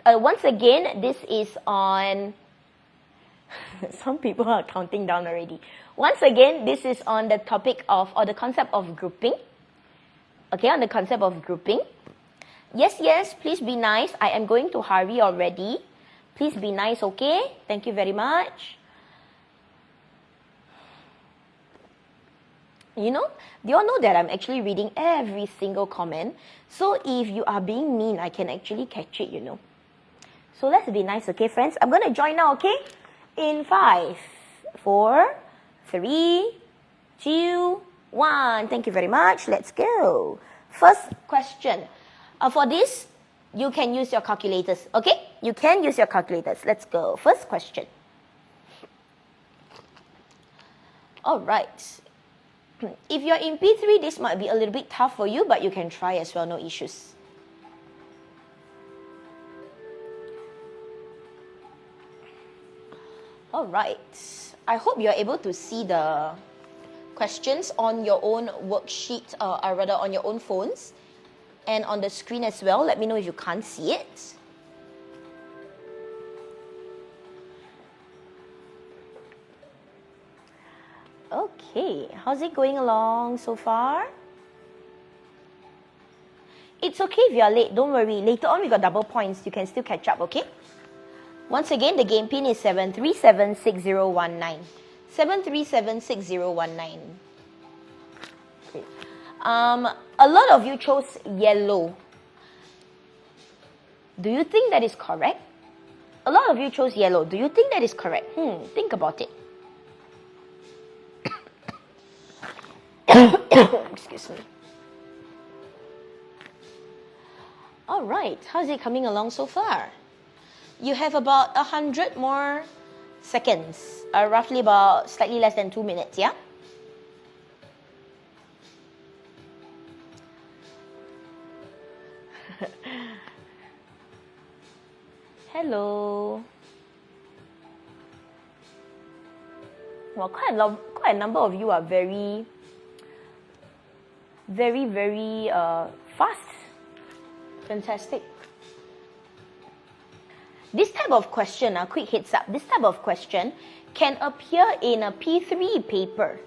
Once again, this is on... Some people are counting down already. Once again, this is on the topic of, or the concept of grouping. Okay, on the concept of grouping. Yes, yes, please be nice. I am going to hurry already. Please be nice, okay? Thank you very much. You know, do you all know that I'm actually reading every single comment? So if you are being mean, I can actually catch it, you know. So let's be nice, okay, friends? I'm going to join now, okay? In 5, 4, 3, 2, 1. Thank you very much. Let's go. First question. For this, you can use your calculators, okay? You can use your calculators. Let's go. First question. All right. If you're in P3, this might be a little bit tough for you, but you can try as well, no issues. All right. I hope you're able to see the questions on your own worksheet, or rather on your own phones, and on the screen as well. Let me know if you can't see it. Okay, how's it going along so far? It's okay if you're late, don't worry. Later on, we got double points. You can still catch up, okay? Once again, the game pin is 7376019. 7376019. Okay. A lot of you chose yellow. Do you think that is correct? A lot of you chose yellow. Do you think that is correct? Think about it. Excuse me. All right, how's it coming along so far? You have about 100 more seconds, roughly about slightly less than 2 minutes, yeah? Hello. Well, quite a number of you are very fast. Fantastic. This type of question, a quick heads up, this type of question can appear in a P3 paper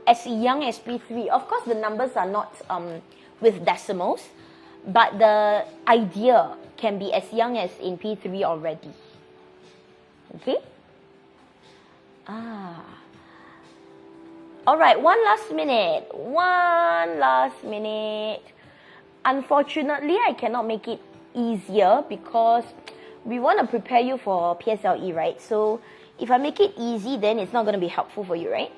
as young as P3. Of course, the numbers are not with decimals, but the idea can be as young as in P3 already. Okay? All right, one last minute. Unfortunately, I cannot make it easier because we want to prepare you for PSLE, right? So if I make it easy, then it's not going to be helpful for you, right?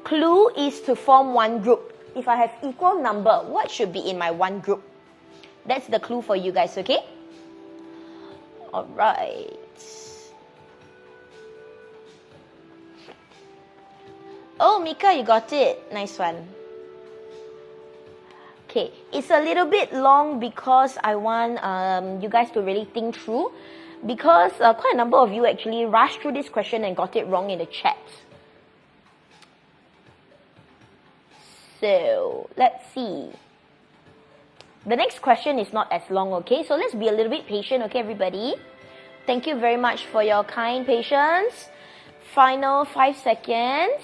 Clue is to form one group. If I have equal number, what should be in my one group? That's the clue for you guys, okay? All right. Oh, Mika, you got it. Nice one. Okay, it's a little bit long because I want you guys to really think through, because quite a number of you actually rushed through this question and got it wrong in the chat. So, let's see. The next question is not as long, okay? So let's be a little bit patient, okay, everybody? Thank you very much for your kind patience. Final 5 seconds.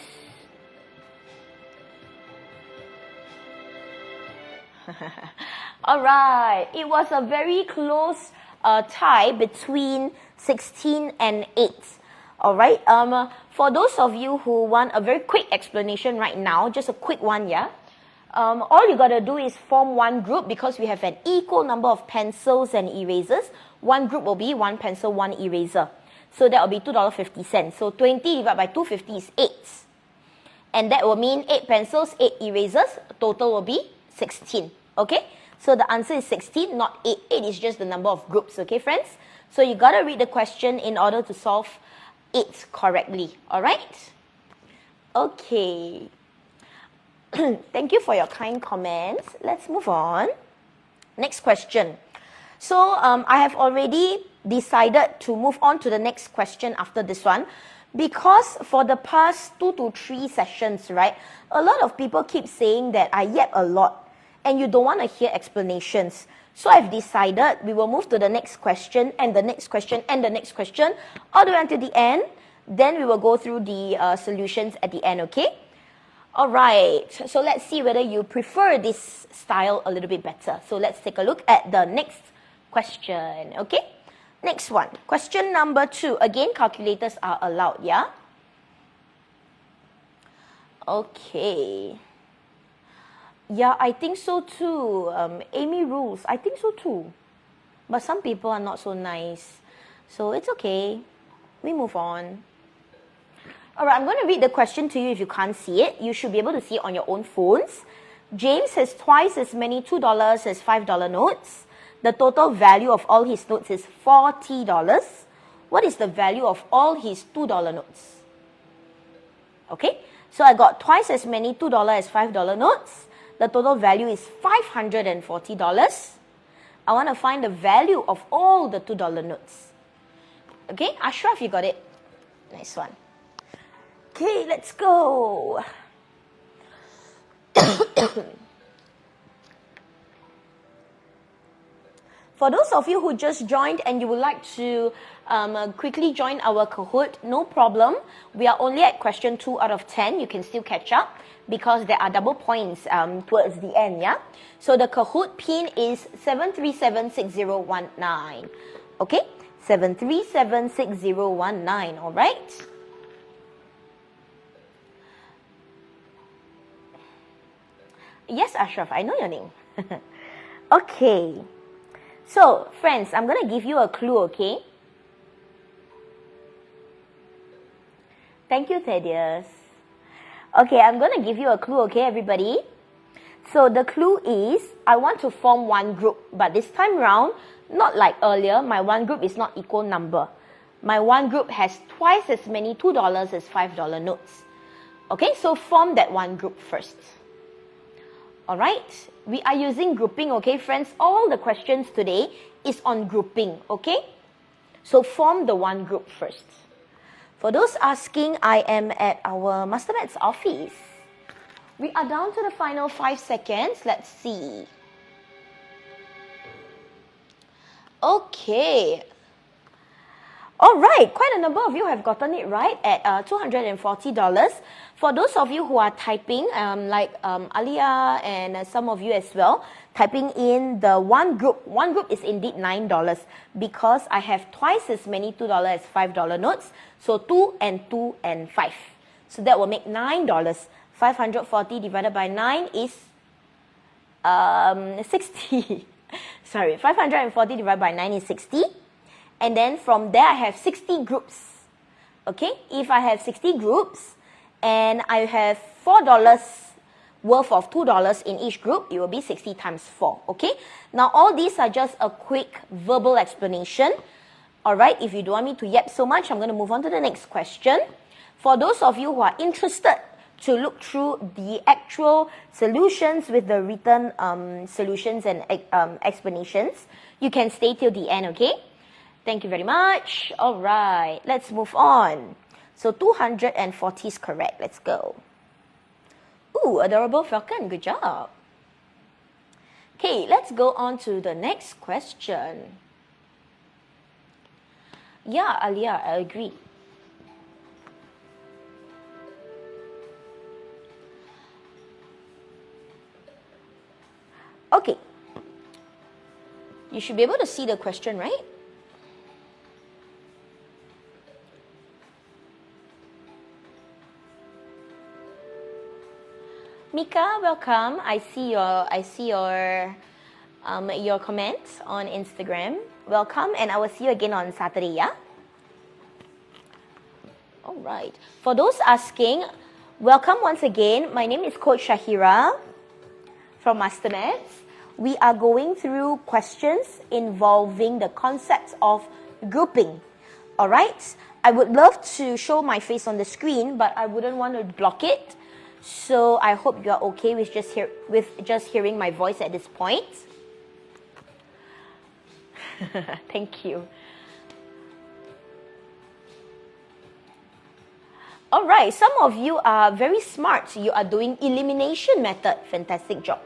All right, it was a very close tie between 16 and 8. All right, for those of you who want a very quick explanation right now, just a quick one, yeah? All you gotta do is form one group because we have an equal number of pencils and erasers. One group will be 1 pencil, 1 eraser. So that will be $2.50. So 20 divided by 250 is 8. And that will mean 8 pencils, 8 erasers. Total will be 16. Okay? So the answer is 16, not 8. 8 is just the number of groups. Okay, friends? So you gotta read the question in order to solve 8 correctly. Alright? Okay. Thank you for your kind comments. Let's move on. Next question. So I have already decided to move on to the next question after this one, because for the past 2 to 3 sessions, right, a lot of people keep saying that I yap a lot and you don't want to hear explanations. So I've decided we will move to the next question and the next question and the next question all the way until the end. Then we will go through the solutions at the end, okay? All right, so let's see whether you prefer this style a little bit better. So let's take a look at the next question, okay? Next one, question number 2. Again, calculators are allowed, yeah? Okay. Yeah, I think so too. Amy rules. I think so too. But some people are not so nice. So it's okay. We move on. Alright, I'm going to read the question to you if you can't see it. You should be able to see it on your own phones. James has twice as many $2 as $5 notes. The total value of all his notes is $40. What is the value of all his $2 notes? Okay, so I got twice as many $2 as $5 notes. The total value is $540. I want to find the value of all the $2 notes. Okay, Ashraf, you got it. Nice one. Okay, let's go. For those of you who just joined and you would like to quickly join our Kahoot, no problem. We are only at question 2 out of 10. You can still catch up because there are double points towards the end, yeah? So the Kahoot pin is 7376019. Okay? 7376019, all right? Yes, Ashraf, I know your name. Okay. So, friends, I'm going to give you a clue, okay? Thank you, Thaddeus. Okay, I'm going to give you a clue, okay, everybody? So, the clue is, I want to form one group. But this time round, not like earlier, my one group is not equal number. My one group has twice as many $2 as $5 notes. Okay, so form that one group first. Alright, we are using grouping, okay, friends? All the questions today is on grouping, okay? So form the one group first. For those asking, I am at our MasterMaths office. We are down to the final 5 seconds. Let's see. Okay. Alright, quite a number of you have gotten it right at $240. For those of you who are typing, like Alia and some of you as well, typing in the one group is indeed $9 because I have twice as many $2 as $5 notes. So 2 and 2 and 5. So that will make $9. 540 divided by 9 is 60. Sorry, 540 divided by 9 is 60. And then from there, I have 60 groups. Okay, if I have 60 groups and I have $4 worth of $2 in each group, it will be 60 times 4. Okay, now all these are just a quick verbal explanation. Alright, if you don't want me to yap so much, I'm going to move on to the next question. For those of you who are interested to look through the actual solutions with the written solutions and explanations, you can stay till the end, okay? Thank you very much. All right, let's move on. So 240 is correct. Let's go. Ooh, adorable falcon. Good job. Okay, let's go on to the next question. Yeah, Alia, I agree. Okay. You should be able to see the question, right? Mika, welcome. I see your comments on Instagram. Welcome, and I will see you again on Saturday, yeah? All right. For those asking, welcome once again. My name is Coach Shahira from MasterMaths. We are going through questions involving the concepts of grouping. All right? I would love to show my face on the screen, but I wouldn't want to block it. So I hope you are okay with just hearing my voice at this point. Thank you. All right, some of you are very smart. You are doing elimination method. Fantastic job.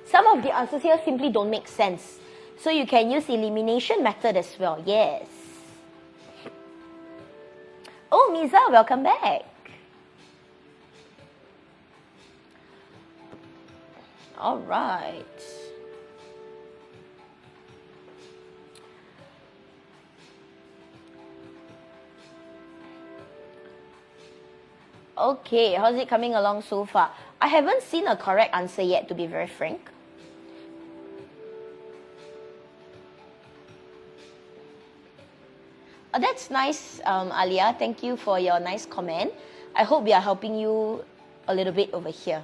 Some of the answers here simply don't make sense. So you can use elimination method as well. Yes. Oh, Miza, welcome back. All right. Okay, how's it coming along so far? I haven't seen a correct answer yet, to be very frank. Oh, that's nice, Alia. Thank you for your nice comment. I hope we are helping you a little bit over here.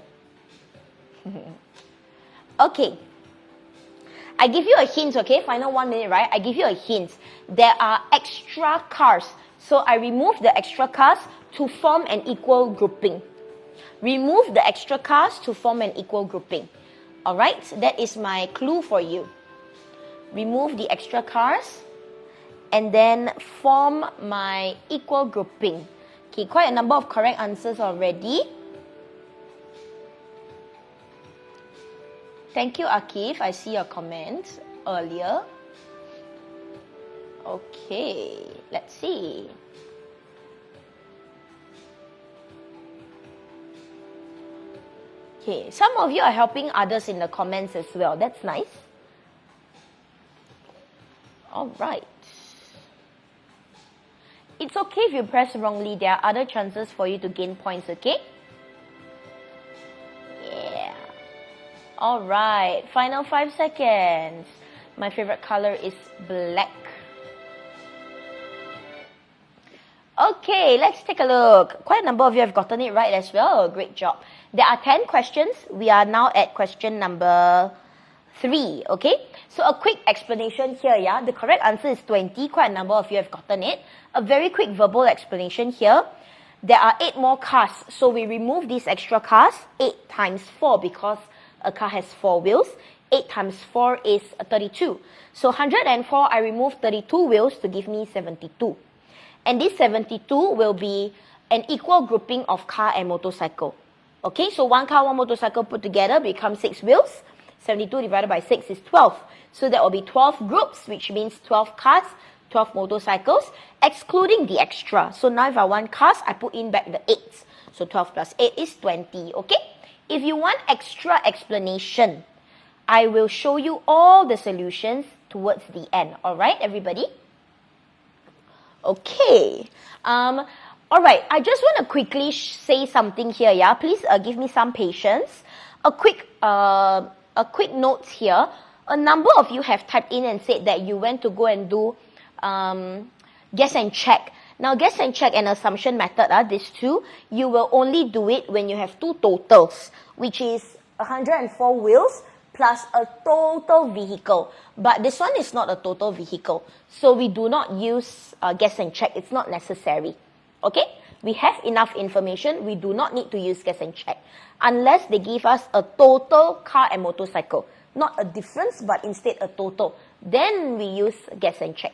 Okay. I give you a hint, okay? Final 1 minute, right? I give you a hint. There are extra cars. So I remove the extra cars to form an equal grouping. Remove the extra cars to form an equal grouping. Alright? That is my clue for you. Remove the extra cars and then form my equal grouping. Okay, quite a number of correct answers already. Thank you, Akif. I see your comment earlier. Okay, let's see. Okay, some of you are helping others in the comments as well. That's nice. All right. It's okay if you press wrongly. There are other chances for you to gain points, okay? Yeah. All right. Final 5 seconds. My favorite color is black. Okay, let's take a look. Quite a number of you have gotten it right as well. Great job. There are 10 questions. We are now at question number 3, okay? So a quick explanation here, yeah? The correct answer is 20. Quite a number of you have gotten it. A very quick verbal explanation here. There are 8 more cars. So we remove these extra cars. 8 times 4 because a car has 4 wheels. 8 times 4 is 32. So 104, I remove 32 wheels to give me 72. And this 72 will be an equal grouping of car and motorcycle. Okay, so 1 car, 1 motorcycle put together becomes 6 wheels. 72 divided by 6 is 12. So that will be 12 groups, which means 12 cars, 12 motorcycles, excluding the extra. So now if I want cars, I put in back the 8. So 12 plus 8 is 20, okay? If you want extra explanation, I will show you all the solutions towards the end. All right, everybody? Okay. All right, I just want to quickly say something here, yeah? Please give me some patience. A quick note here. A number of you have typed in and said that you went to go and do guess and check. Now, guess and check and assumption method, these two, you will only do it when you have 2 totals, which is 104 wheels plus a total vehicle. But this one is not a total vehicle. So we do not use guess and check. It's not necessary. Okay? We have enough information. We do not need to use guess and check. Unless they give us a total car and motorcycle. Not a difference, but instead a total. Then we use guess and check.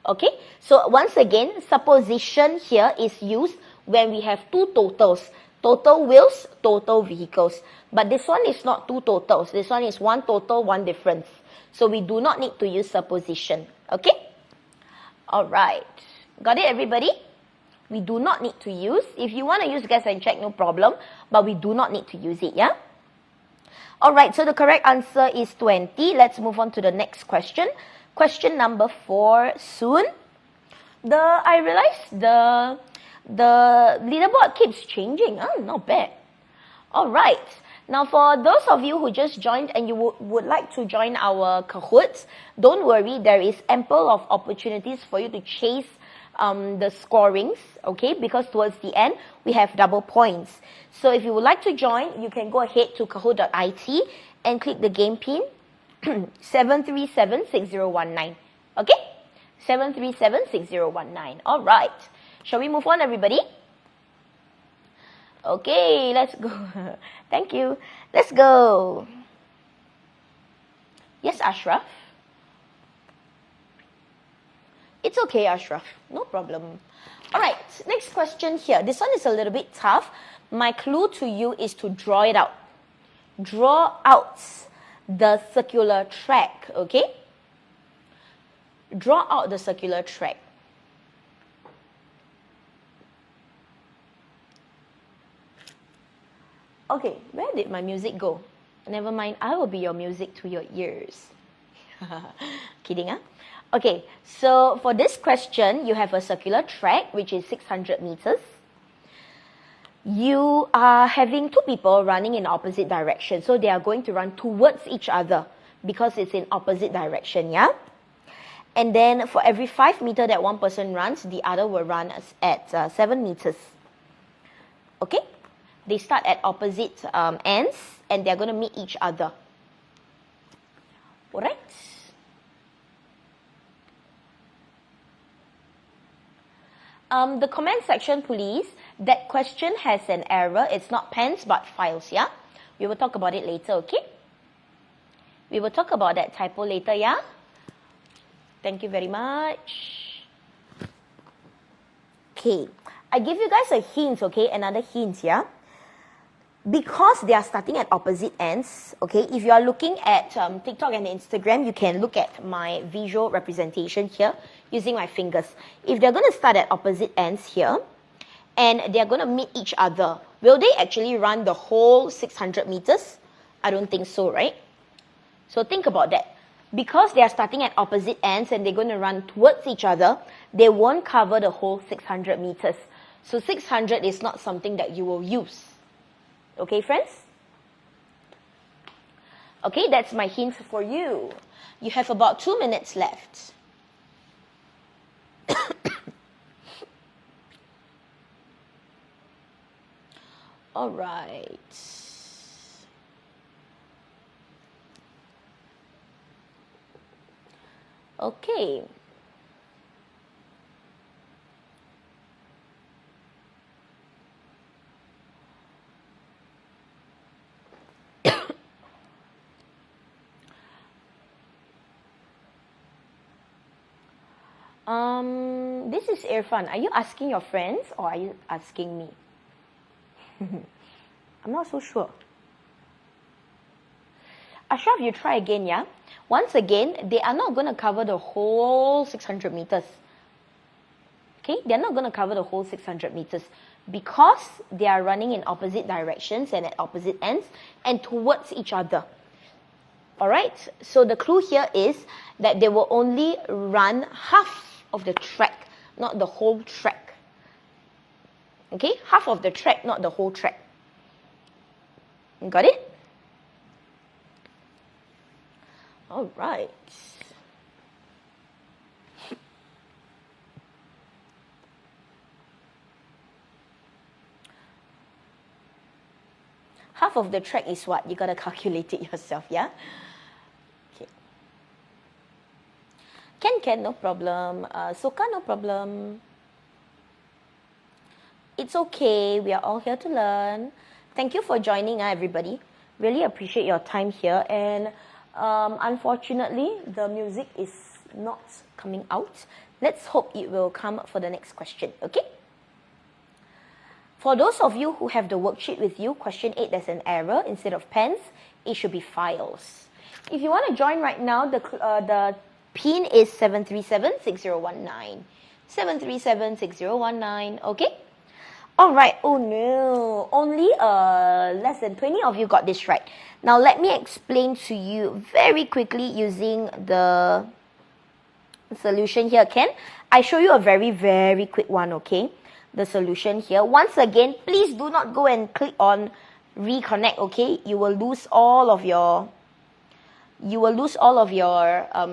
Okay? So once again, supposition here is used when we have 2 totals. Total wheels, total vehicles. But this one is not 2 totals. This one is 1 total, 1 difference. So we do not need to use supposition. Okay? Alright. Got it, everybody? We do not need to use. If you want to use guess and check, no problem. But we do not need to use it, yeah? Alright, so the correct answer is 20. Let's move on to the next question. Question number 4 soon. I realize the leaderboard keeps changing. Oh, not bad. Alright. Now, for those of you who just joined and you would like to join our Kahoots, don't worry. There is ample of opportunities for you to chase the scorings, okay? Because towards the end, we have double points. So if you would like to join, you can go ahead to kahoot.it and click the game pin 7376019. Okay? 7376019. All right. Shall we move on, everybody? Okay, let's go. Thank you. Let's go. Yes, Ashraf? It's okay, Ashraf. No problem. All right, next question here. This one is a little bit tough. My clue to you is to draw it out. Draw out the circular track, okay? draw out the circular track. Okay, where did my music go? Never mind, I will be your music to your ears. Kidding, huh? Okay, so for this question, you have a circular track, which is 600 meters. You are having two people running in opposite direction. So they are going to run towards each other because it's in opposite direction, yeah? And then for every 5 meters that one person runs, the other will run at 7 meters. Okay? They start at opposite ends and they're going to meet each other. Alright? The comment section, please. That question has an error. It's not pens but files, yeah? We will talk about it later, okay? We will talk about that typo later, yeah? Thank you very much. Okay. I give you guys a hint, okay? Another hint, yeah? Because they are starting at opposite ends, okay? If you are looking at TikTok and Instagram, you can look at my visual representation here using my fingers. If they're going to start at opposite ends here, and they're going to meet each other, will they actually run the whole 600 meters? I don't think so, right? So think about that. Because they are starting at opposite ends and they're going to run towards each other, they won't cover the whole 600 meters. So 600 is not something that you will use. Okay, friends? Okay, that's my hint for you. You have about 2 minutes left. All right. Okay. This is Irfan. Are you asking your friends or are you asking me? I'm not so sure. Ashraf, you try again, yeah? Once again, they are not going to cover the whole 600 meters. Okay? They're not going to cover the whole 600 meters because they are running in opposite directions and at opposite ends and towards each other. Alright? So the clue here is that they will only run half of the track, not the whole track. Okay? Half of the track, not the whole track. Got it? All right. Half of the track is what? You got to calculate it yourself, yeah? Okay. Can, no problem. Soka, no problem. It's okay. We are all here to learn. Thank you for joining, everybody. Really appreciate your time here. And unfortunately, the music is not coming out. Let's hope it will come for the next question, okay? For those of you who have the worksheet with you, question 8, there's an error. Instead of pens, it should be files. If you want to join right now, the pin is 7376019. 7376019, okay? Alright, oh no, only less than 20 of you got this right. Now let me explain to you very quickly using the solution here, Ken. I show you a very, very quick one, okay? The solution here. Once again, please do not go and click on reconnect, okay? You will lose all of your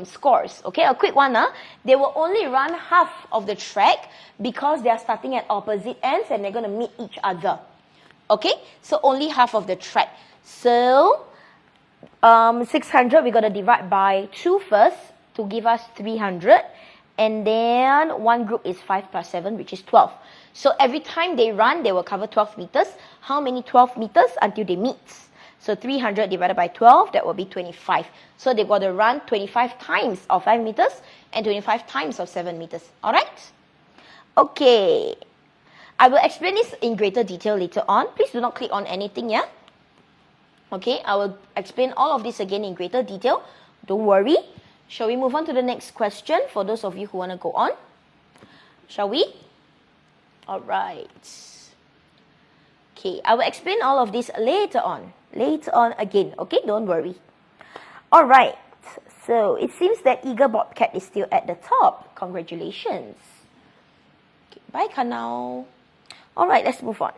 scores, okay? A quick one, they will only run half of the track because they are starting at opposite ends and they're going to meet each other, okay? So only half of the track. So 600, we're going to divide by 2 first to give us 300, and then one group is 5 plus 7, which is 12. So every time they run, they will cover 12 meters. How many 12 meters until they meet? So 300 divided by 12, that will be 25. So they've got to run 25 times of 5 meters and 25 times of 7 meters. Alright? Okay. I will explain this in greater detail later on. Please do not click on anything, yeah? Okay, I will explain all of this again in greater detail. Don't worry. Shall we move on to the next question for those of you who want to go on? Shall we? All right. Okay, I will explain all of this later on. Later on again, okay? Don't worry. All right. So, it seems that Eager Bobcat is still at the top. Congratulations. Okay, bye, Kanao. All right, let's move on.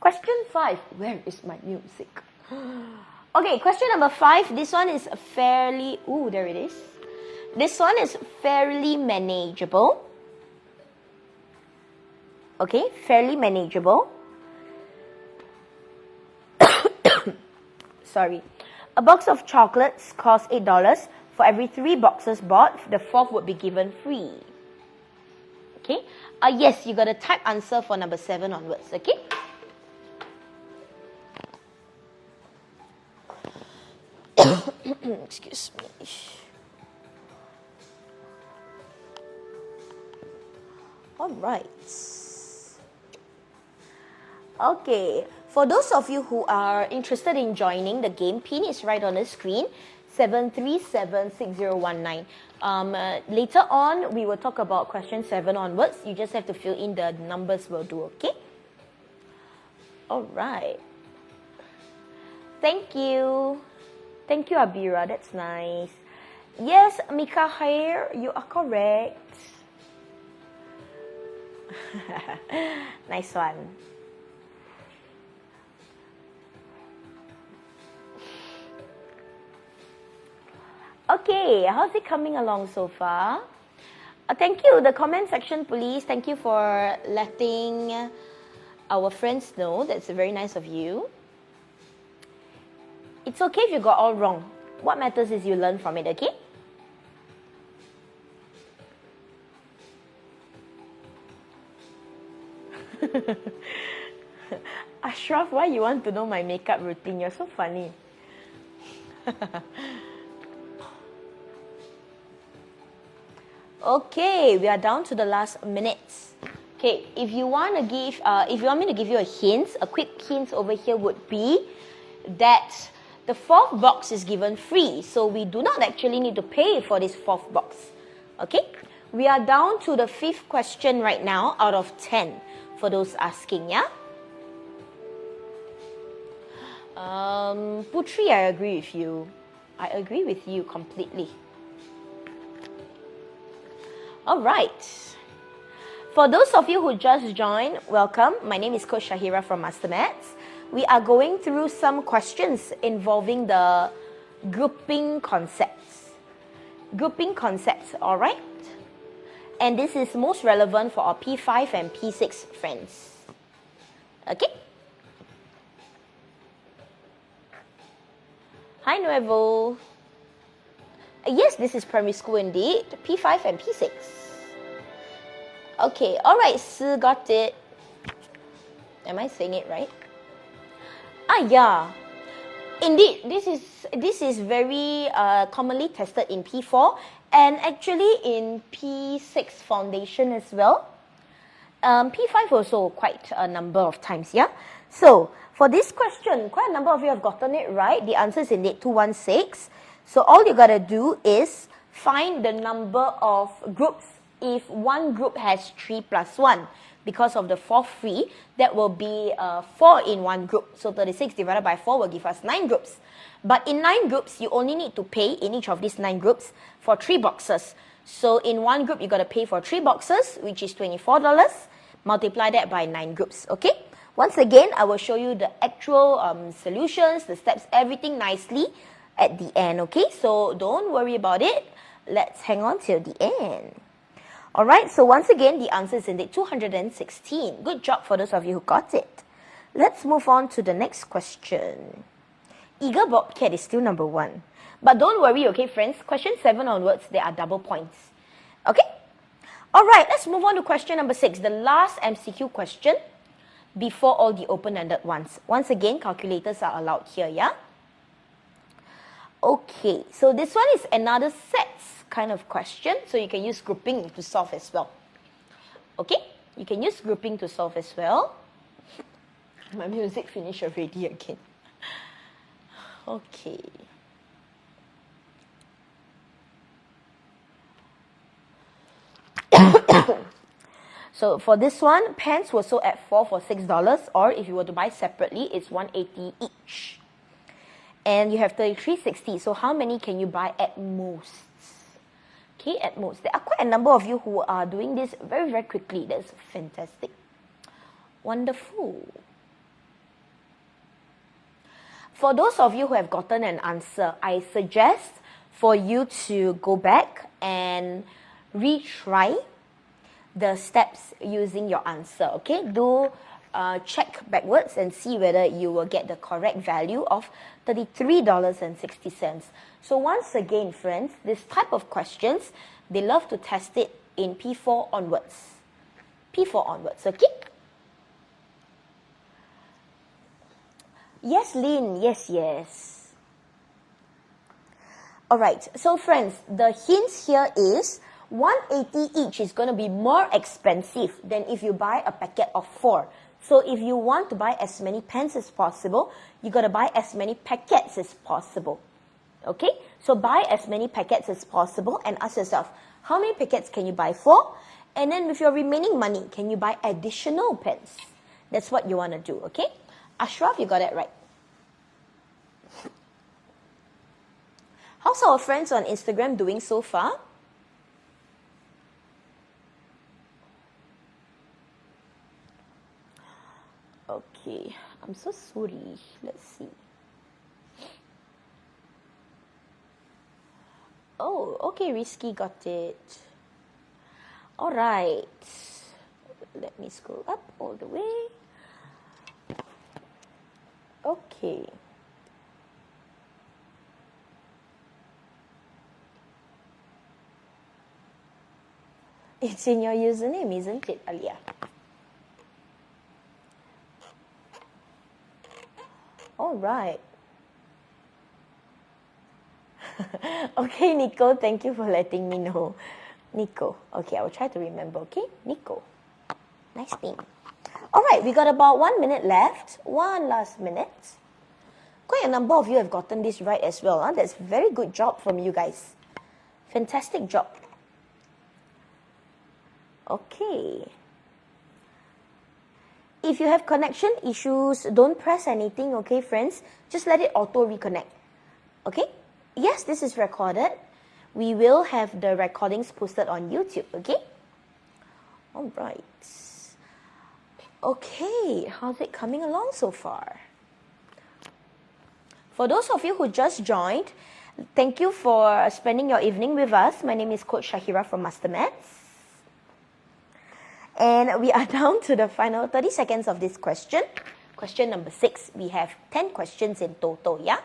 Question 5. Where is my music? Okay, question number 5. This one is fairly... Ooh, there it is. This one is fairly manageable. Okay, fairly manageable. Sorry. A box of chocolates costs $8. For every 3 boxes bought, the 4th would be given free. Okay. Yes, you got to type answer for number 7 onwards. Okay. Excuse me. All right. Okay. For those of you who are interested in joining the game, PIN is right on the screen, 7376019. Later on, we will talk about question 7 onwards. You just have to fill in the numbers we'll do, okay? All right. Thank you. Thank you, Abira. That's nice. Yes, Mikhail, you are correct. Nice one. Okay, how's it coming along so far? Thank you, the comment section police. Thank you for letting our friends know. That's very nice of you. It's okay if you got all wrong. What matters is you learn from it, okay? Ashraf, why you want to know my makeup routine? You're so funny. Okay, we are down to the last minutes. Okay, if you want to give, if you want me to give you a hint, a quick hint over here would be that the 4th box is given free, so we do not actually need to pay for this 4th box. Okay, we are down to the 5th question right now out of 10 for those asking, yeah? Putri, I agree with you. I agree with you completely. All right. For those of you who just joined, welcome. My name is Coach Shahira from MasterMaths. We are going through some questions involving the grouping concepts. Grouping concepts, all right? And this is most relevant for our P5 and P6 friends. Okay? Hi, Nuevo. Yes, this is primary school indeed. P5 and P6. Okay, alright, Sue got it. Am I saying it right? Yeah. Indeed, this is very commonly tested in P4 and actually in P6 foundation as well. P5 also quite a number of times, yeah? So, for this question, quite a number of you have gotten it right. The answer is indeed 216. So, all you gotta do is find the number of groups. If one group has 3 plus 1, because of the 4 free, that will be 4 in one group. So 36 divided by 4 will give us 9 groups. But in 9 groups, you only need to pay in each of these 9 groups for 3 boxes. So in one group, you got to pay for 3 boxes, which is $24. Multiply that by 9 groups, okay? Once again, I will show you the actual solutions, the steps, everything nicely at the end, okay? So don't worry about it. Let's hang on till the end. Alright, so once again, the answer is indeed 216. Good job for those of you who got it. Let's move on to the next question. Eager Bobcat is still number 1. But don't worry, okay, friends. Question 7 onwards, there are double points. Okay? Alright, let's move on to question number 6. The last MCQ question before all the open-ended ones. Once again, calculators are allowed here, yeah? Okay, so this one is another sets kind of question, so you can use grouping to solve as well. Okay, you can use grouping to solve as well. My music finished already again. Okay. So for this one, pens were sold at 4 for $6, or if you were to buy separately, it's $1.80 each. And you have 33.60. So how many can you buy at most? Okay, at most. There are quite a number of you who are doing this very, very quickly. That's fantastic. Wonderful. For those of you who have gotten an answer, I suggest for you to go back and retry the steps using your answer. Okay, do check backwards and see whether you will get the correct value of $33.60. So once again, friends, this type of questions, they love to test it in P4 onwards. P4 onwards, okay? Yes, Lynn. Yes, yes. Alright, so friends, the hints here is $1.80 each is going to be more expensive than if you buy a packet of 4. So if you want to buy as many pens as possible, you got to buy as many packets as possible. Okay? So buy as many packets as possible and ask yourself, how many packets can you buy for? And then with your remaining money, can you buy additional pens? That's what you want to do, okay? Ashraf, you got it right. How's our friends on Instagram doing so far? Okay, I'm so sorry. Let's see. Oh, okay, Risky got it. All right. Let me scroll up all the way. Okay. It's in your username, isn't it, Alia? All right. Okay, Nico, thank you for letting me know. Nico. Okay, I will try to remember, okay? Nico. Nice name. All right, we got about 1 minute left. One last minute. Quite a number of you have gotten this right as well. Huh? That's a very good job from you guys. Fantastic job. Okay. If you have connection issues, don't press anything, okay, friends? Just let it auto reconnect. Okay? Yes, this is recorded. We will have the recordings posted on YouTube, okay? All right. Okay, how's it coming along so far? For those of you who just joined, thank you for spending your evening with us. My name is Coach Shahira from MasterMaths. And we are down to the final 30 seconds of this question. Question number 6. We have 10 questions in total, yeah?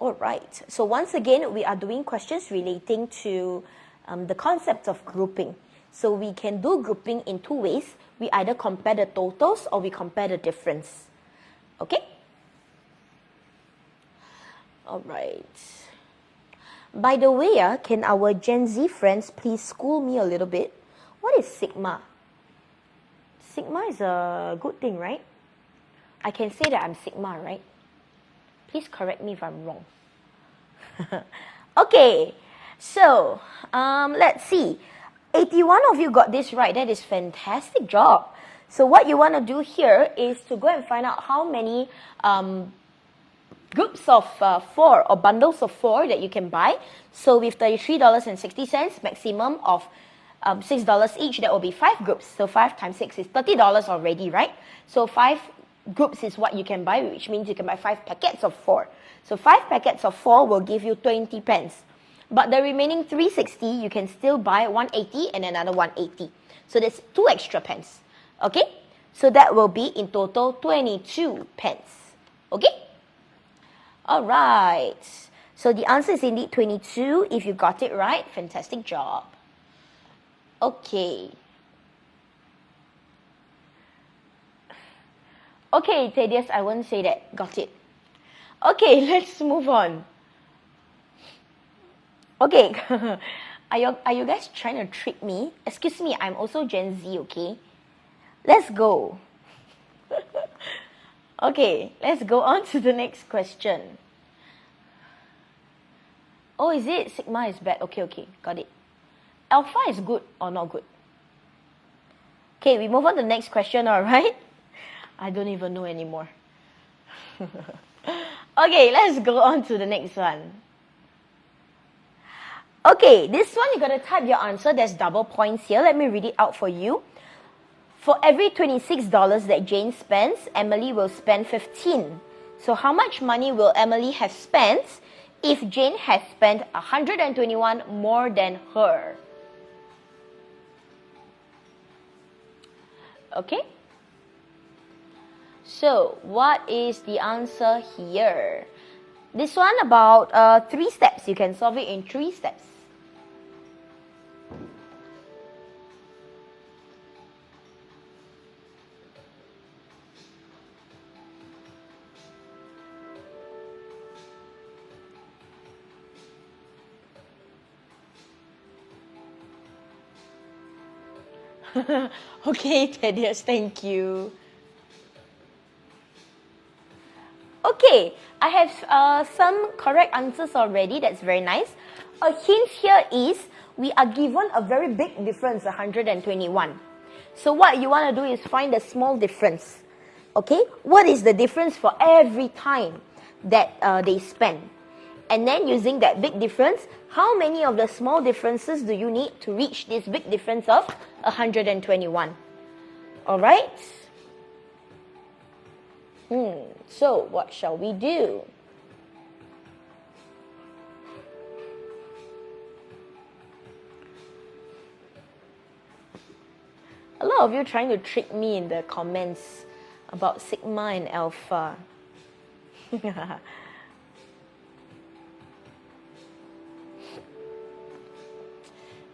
All right. So once again, we are doing questions relating to the concept of grouping. So we can do grouping in two ways. We either compare the totals or we compare the difference. Okay? All right. By the way, can our Gen Z friends please school me a little bit? What is sigma? Sigma is a good thing, right? I can say that I'm sigma, right? Please correct me if I'm wrong. Okay, so let's see. 81 of you got this right. That is fantastic job. So what you want to do here is to go and find out how many groups of 4 or bundles of 4 that you can buy. So with $33.60, maximum of $6 each, that will be 5 groups. So 5 times 6 is $30 already, right? So 5 groups is what you can buy, which means you can buy 5 packets of 4. So 5 packets of 4 will give you 20 pens. But the remaining 360, you can still buy 180 and another 180. So there's 2 extra pens. Okay? So that will be in total 22 pens. Okay? All right. So the answer is indeed 22. If you got it right, fantastic job. Okay. Okay, Thaddeus, I won't say that. Got it. Okay, let's move on. Okay. Are you guys trying to trick me? Excuse me, I'm also Gen Z, okay? Let's go. Okay, let's go on to the next question. Oh, is it? Sigma is bad. Okay, got it. Alpha is good or not good? Okay, we move on to the next question, all right? I don't even know anymore. Okay, let's go on to the next one. Okay, this one you got to type your answer. There's double points here. Let me read it out for you. For every $26 that Jane spends, Emily will spend 15. So how much money will Emily have spent if Jane has spent 121 more than her? Okay? So, what is the answer here? This one about 3 steps. You can solve it in 3 steps. Okay, Thaddeus, thank you. Okay, I have some correct answers already. That's very nice. A hint here is we are given a very big difference, 121. So what you want to do is find a small difference. Okay, what is the difference for every time that they spend? And then using that big difference, how many of the small differences do you need to reach this big difference of 121? Alright? So what shall we do? A lot of you trying to trick me in the comments about sigma and alpha.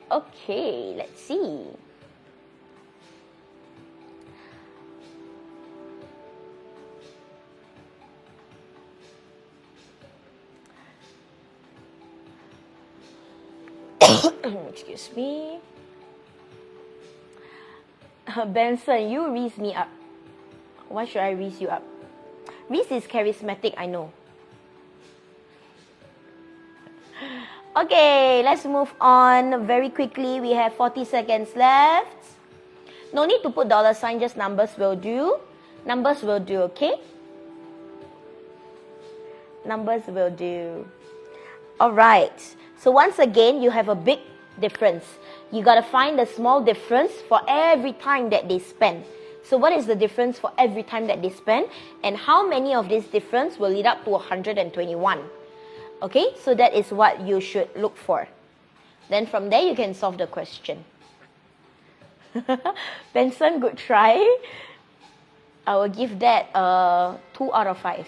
Okay, let's see. Excuse me. Benson, you raise me up. Why should I raise you up? Reese is charismatic, I know. Okay, let's move on very quickly. We have 40 seconds left. No need to put $sign, just numbers will do. Numbers will do, okay? Numbers will do. Alright, so once again, you have a big difference. You got to find the small difference for every time that they spend. So what is the difference for every time that they spend? And how many of this difference will lead up to 121? Okay, so that is what you should look for. Then from there, you can solve the question. Benson, good try. I will give that 2 out of 5.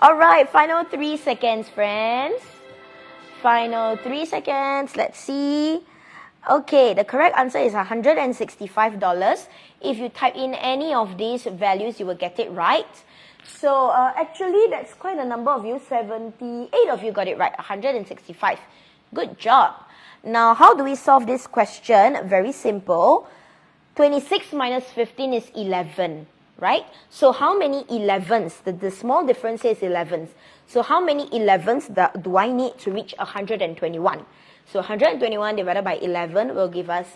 Alright, final 3 seconds, friends. Final 3 seconds. Let's see. Okay, the correct answer is $165. If you type in any of these values, you will get it right. So actually, that's quite a number of you. 78 of you got it right. 165. Good job. Now, how do we solve this question? Very simple. 26 minus 15 is 11, right? So how many 11s? The small difference is 11s. So how many 11s do I need to reach 121? So 121 divided by 11 will give us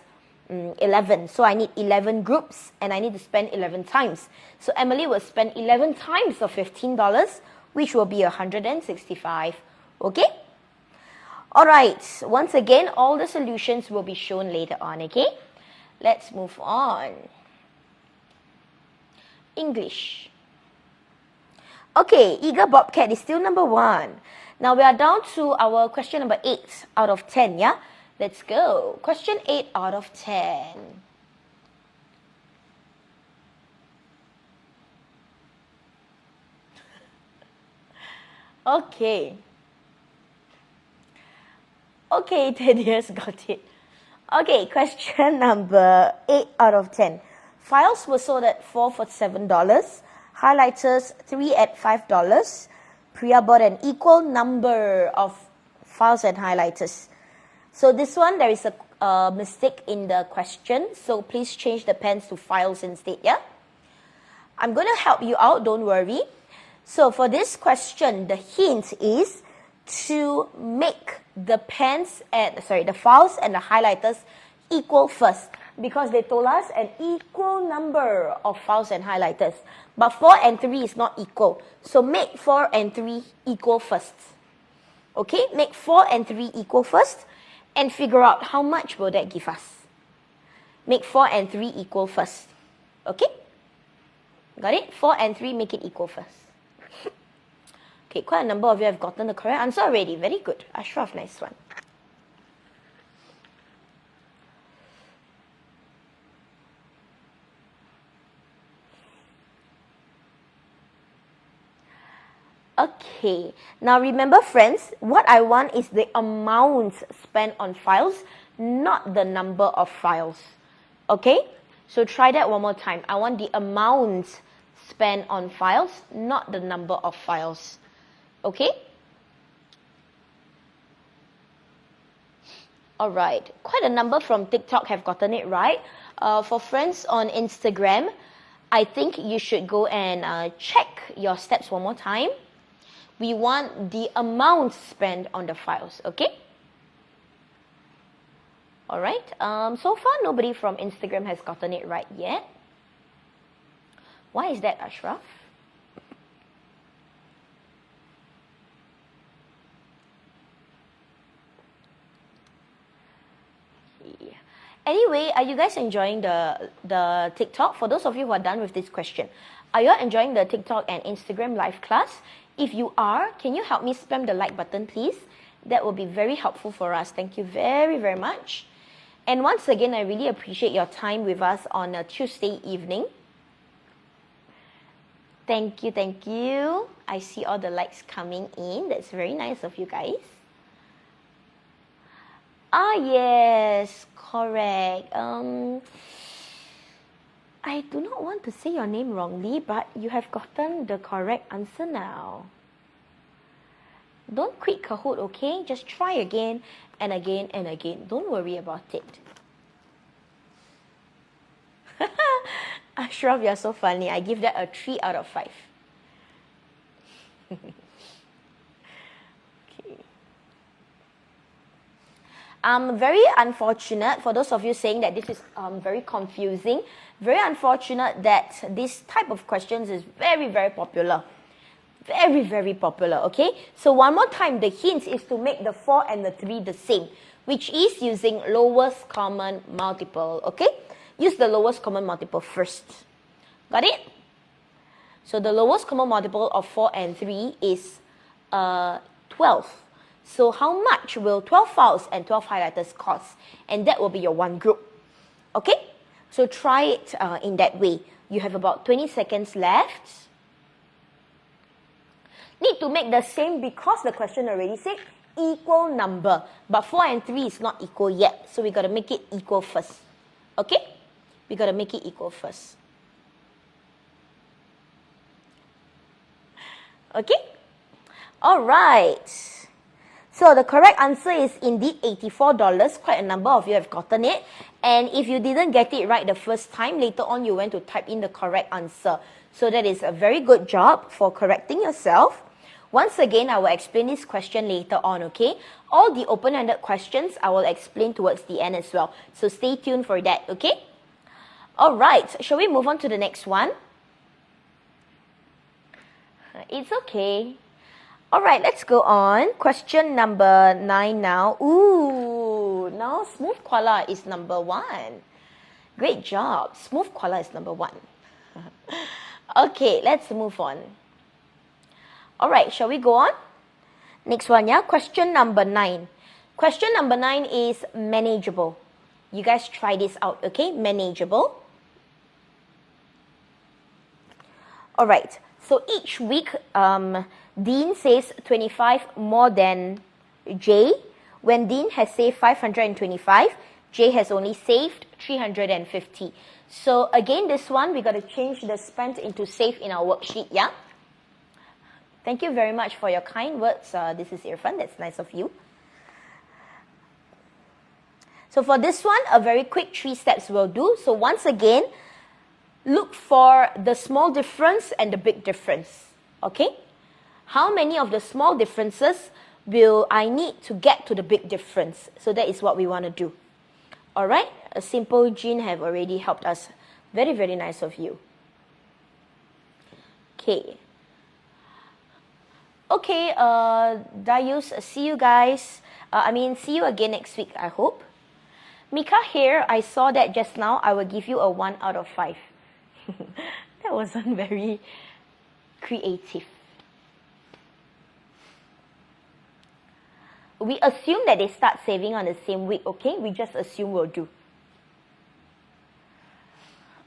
11. So I need 11 groups and I need to spend 11 times. So Emily will spend 11 times of $15, which will be 165. Okay? Alright, once again, all the solutions will be shown later on, okay? Let's move on. English. Okay, Eager Bobcat is still number 1. Now we are down to our question number 8 out of 10, yeah? Let's go. Question 8 out of 10. Okay. Okay, Thaddeus got it. Okay, question number 8 out of 10. Files were sold at 4 for $7. Highlighters 3 at $5. Priya bought an equal number of files and highlighters. So this one, there is a mistake in the question. So please change the pens to files instead, yeah? I'm going to help you out, don't worry. So for this question, the hint is to make the the files and the highlighters equal first, because they told us an equal number of files and highlighters. But 4 and 3 is not equal. So make 4 and 3 equal first. Okay, make 4 and 3 equal first and figure out how much will that give us. Make 4 and 3 equal first. Okay? Got it? 4 and 3, make it equal first. Okay, quite a number of you have gotten the correct answer already. Very good. Ashraf, nice one. Okay, now remember friends, what I want is the amount spent on files, not the number of files. Okay, so try that one more time. I want the amount spent on files, not the number of files. Okay? Alright, quite a number from TikTok have gotten it right. For friends on Instagram, I think you should go and check your steps one more time. We want the amount spent on the files, okay? Alright, so far nobody from Instagram has gotten it right yet. Why is that, Ashraf? Yeah. Anyway, are you guys enjoying the TikTok? For those of you who are done with this question, are you enjoying the TikTok and Instagram live class? If you are, can you help me spam the like button, please? That will be very helpful for us. Thank you very, very much. And once again, I really appreciate your time with us on a Tuesday evening. Thank you, thank you. I see all the likes coming in. That's very nice of you guys. Ah, yes, correct. I do not want to say your name wrongly, but you have gotten the correct answer now. Don't quit Kahoot, okay? Just try again and again and again. Don't worry about it. Ashraf, you're so funny. I give that a 3 out of 5. Okay. Very unfortunate for those of you saying that this is very confusing. Very unfortunate that this type of questions is very, very popular. Very, very popular, okay? So one more time, the hint is to make the 4 and the 3 the same, which is using lowest common multiple, okay? Use the lowest common multiple first. Got it? So the lowest common multiple of 4 and 3 is 12. So how much will 12 files and 12 highlighters cost? And that will be your one group. Okay? So try it in that way. You have about 20 seconds left. Need to make the same because the question already said equal number. But 4 and 3 is not equal yet. So we got to make it equal first. Okay? We got to make it equal first. Okay? Alright. So the correct answer is indeed $84. Quite a number of you have gotten it. And if you didn't get it right the first time, later on you went to type in the correct answer. So that is a very good job for correcting yourself. Once again, I will explain this question later on, okay? All the open-ended questions I will explain towards the end as well. So stay tuned for that, okay? Alright, shall we move on to the next one? It's okay. Alright, let's go on. Question number 9 now. Ooh, now Smooth Koala is number 1. Great job. Smooth Koala is number 1. Okay, let's move on. Alright, shall we go on? Next one, yeah? Question number 9. Question number 9 is manageable. You guys try this out, okay? Manageable. Alright, so each week, Dean says 25 more than Jay. When Dean has saved 525, Jay has only saved 350. So again, this one, we got to change the spent into save in our worksheet, yeah? Thank you very much for your kind words. This is Irfan. That's nice of you. So for this one, a very quick 3 steps will do. So once again, look for the small difference and the big difference. Okay? How many of the small differences will I need to get to the big difference? So that is what we want to do. Alright? A simple Jean have already helped us. Very, very nice of you. Okay. Okay, Dayus, see you guys. See you again next week, I hope. Mika here, I saw that just now. I will give you a 1 out of 5. That wasn't very creative. We assume that they start saving on the same week, okay? We just assume we'll do.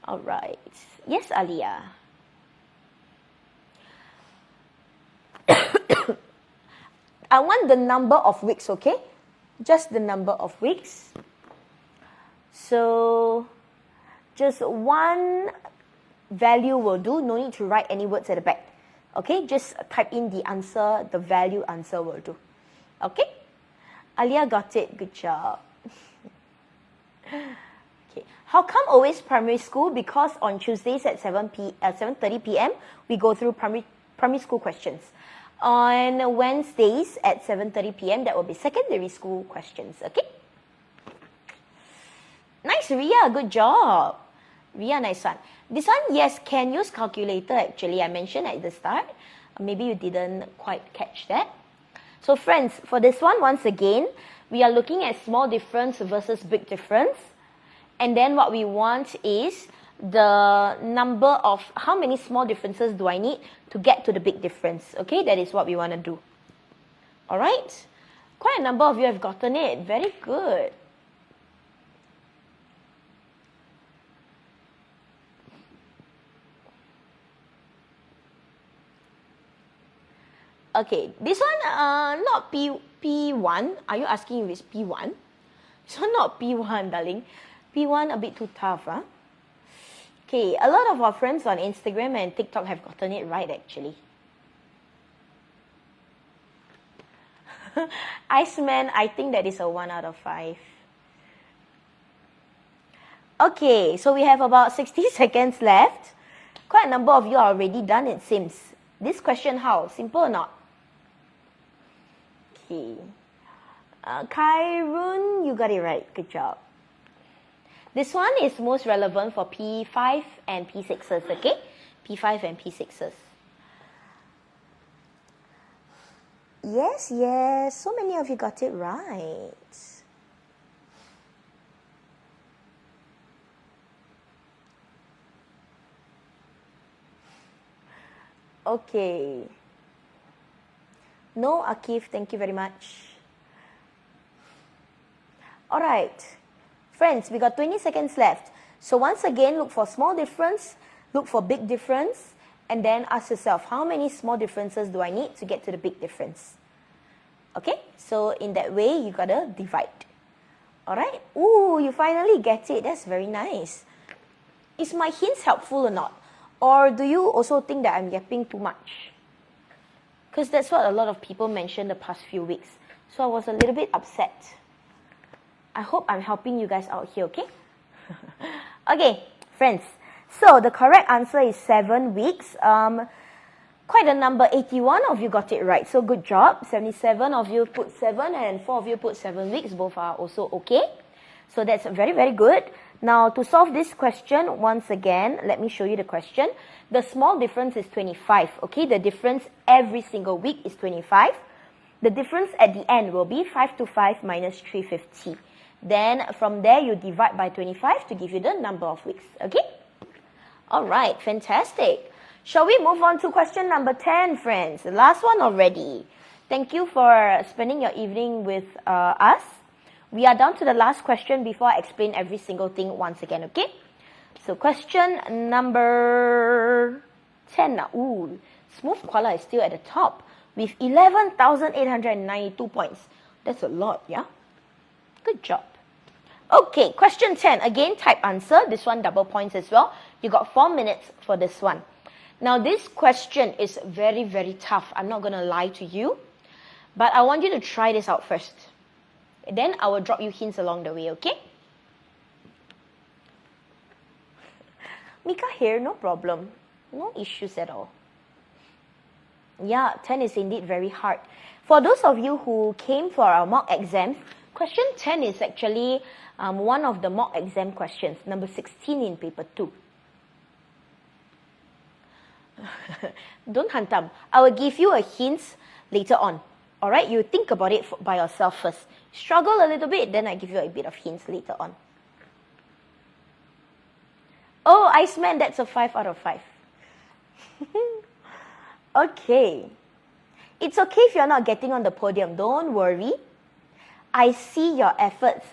Alright. Yes, Alia. I want the number of weeks, okay? Just the number of weeks. So, just one value will do. No need to write any words at the back. Okay? Just type in the answer. The value answer will do. Okay? Alia got it. Good job. Okay. How come always primary school? Because on Tuesdays at 7:30 p.m. we go through primary school questions. On Wednesdays at 7:30 p.m. that will be secondary school questions. Okay? Nice, Ria. Good job. Ria, nice one. This one, yes, can use calculator actually. I mentioned at the start. Maybe you didn't quite catch that. So friends, for this one, once again, we are looking at small difference versus big difference. And then what we want is the number of how many small differences do I need to get to the big difference. Okay, that is what we want to do. Alright? Quite a number of you have gotten it. Very good. Okay, this one not P1. Are you asking if it's P1? This one not P1, darling. P1 a bit too tough, huh? Okay, a lot of our friends on Instagram and TikTok have gotten it right, actually. Iceman, I think that is a 1 out of 5. Okay, so we have about 60 seconds left. Quite a number of you are already done, it seems. This question, how? Simple or not? Okay. Kairun, you got it right. Good job. This one is most relevant for P5 and P6s, okay? P5 and P6s. Yes, yes. So many of you got it right. Okay. No, Akif, thank you very much. Alright. Friends, we got 20 seconds left. So once again, look for small difference, look for big difference, and then ask yourself, how many small differences do I need to get to the big difference? Okay? So in that way, you gotta divide. Alright? Ooh, you finally get it. That's very nice. Is my hints helpful or not? Or do you also think that I'm yapping too much? Because that's what a lot of people mentioned the past few weeks. So I was a little bit upset. I hope I'm helping you guys out here, okay? Okay, friends. So the correct answer is 7 weeks. Quite a number, 81 of you got it right. So good job. 77 of you put 7 and 4 of you put 7 weeks. Both are also okay. So that's very, very good. Now to solve this question, once again, let me show you the question. The small difference is 25, okay? The difference every single week is 25. The difference at the end will be 525 minus 350. Then from there, you divide by 25 to give you the number of weeks. Okay? Alright, fantastic. Shall we move on to question number 10, friends? The last one already. Thank you for spending your evening with us. We are down to the last question before I explain every single thing once again, okay? So question number 10 now. Ooh, Smooth Koala is still at the top with 11,892 points. That's a lot, yeah? Good job. Okay, question 10. Again, type answer. This one double points as well. You got 4 minutes for this one. Now, this question is very, very tough. I'm not going to lie to you. But I want you to try this out first. Then I will drop you hints along the way, okay? Mika here, no problem. No issues at all. Yeah, 10 is indeed very hard. For those of you who came for our mock exams, question 10 is actually one of the mock exam questions, number 16 in paper 2. Don't hantam. I will give you a hint later on. Alright, you think about it by yourself first. Struggle a little bit, then I give you a bit of hints later on. Oh, Iceman, that's a 5 out of 5. Okay. It's okay if you're not getting on the podium. Don't worry. I see your efforts.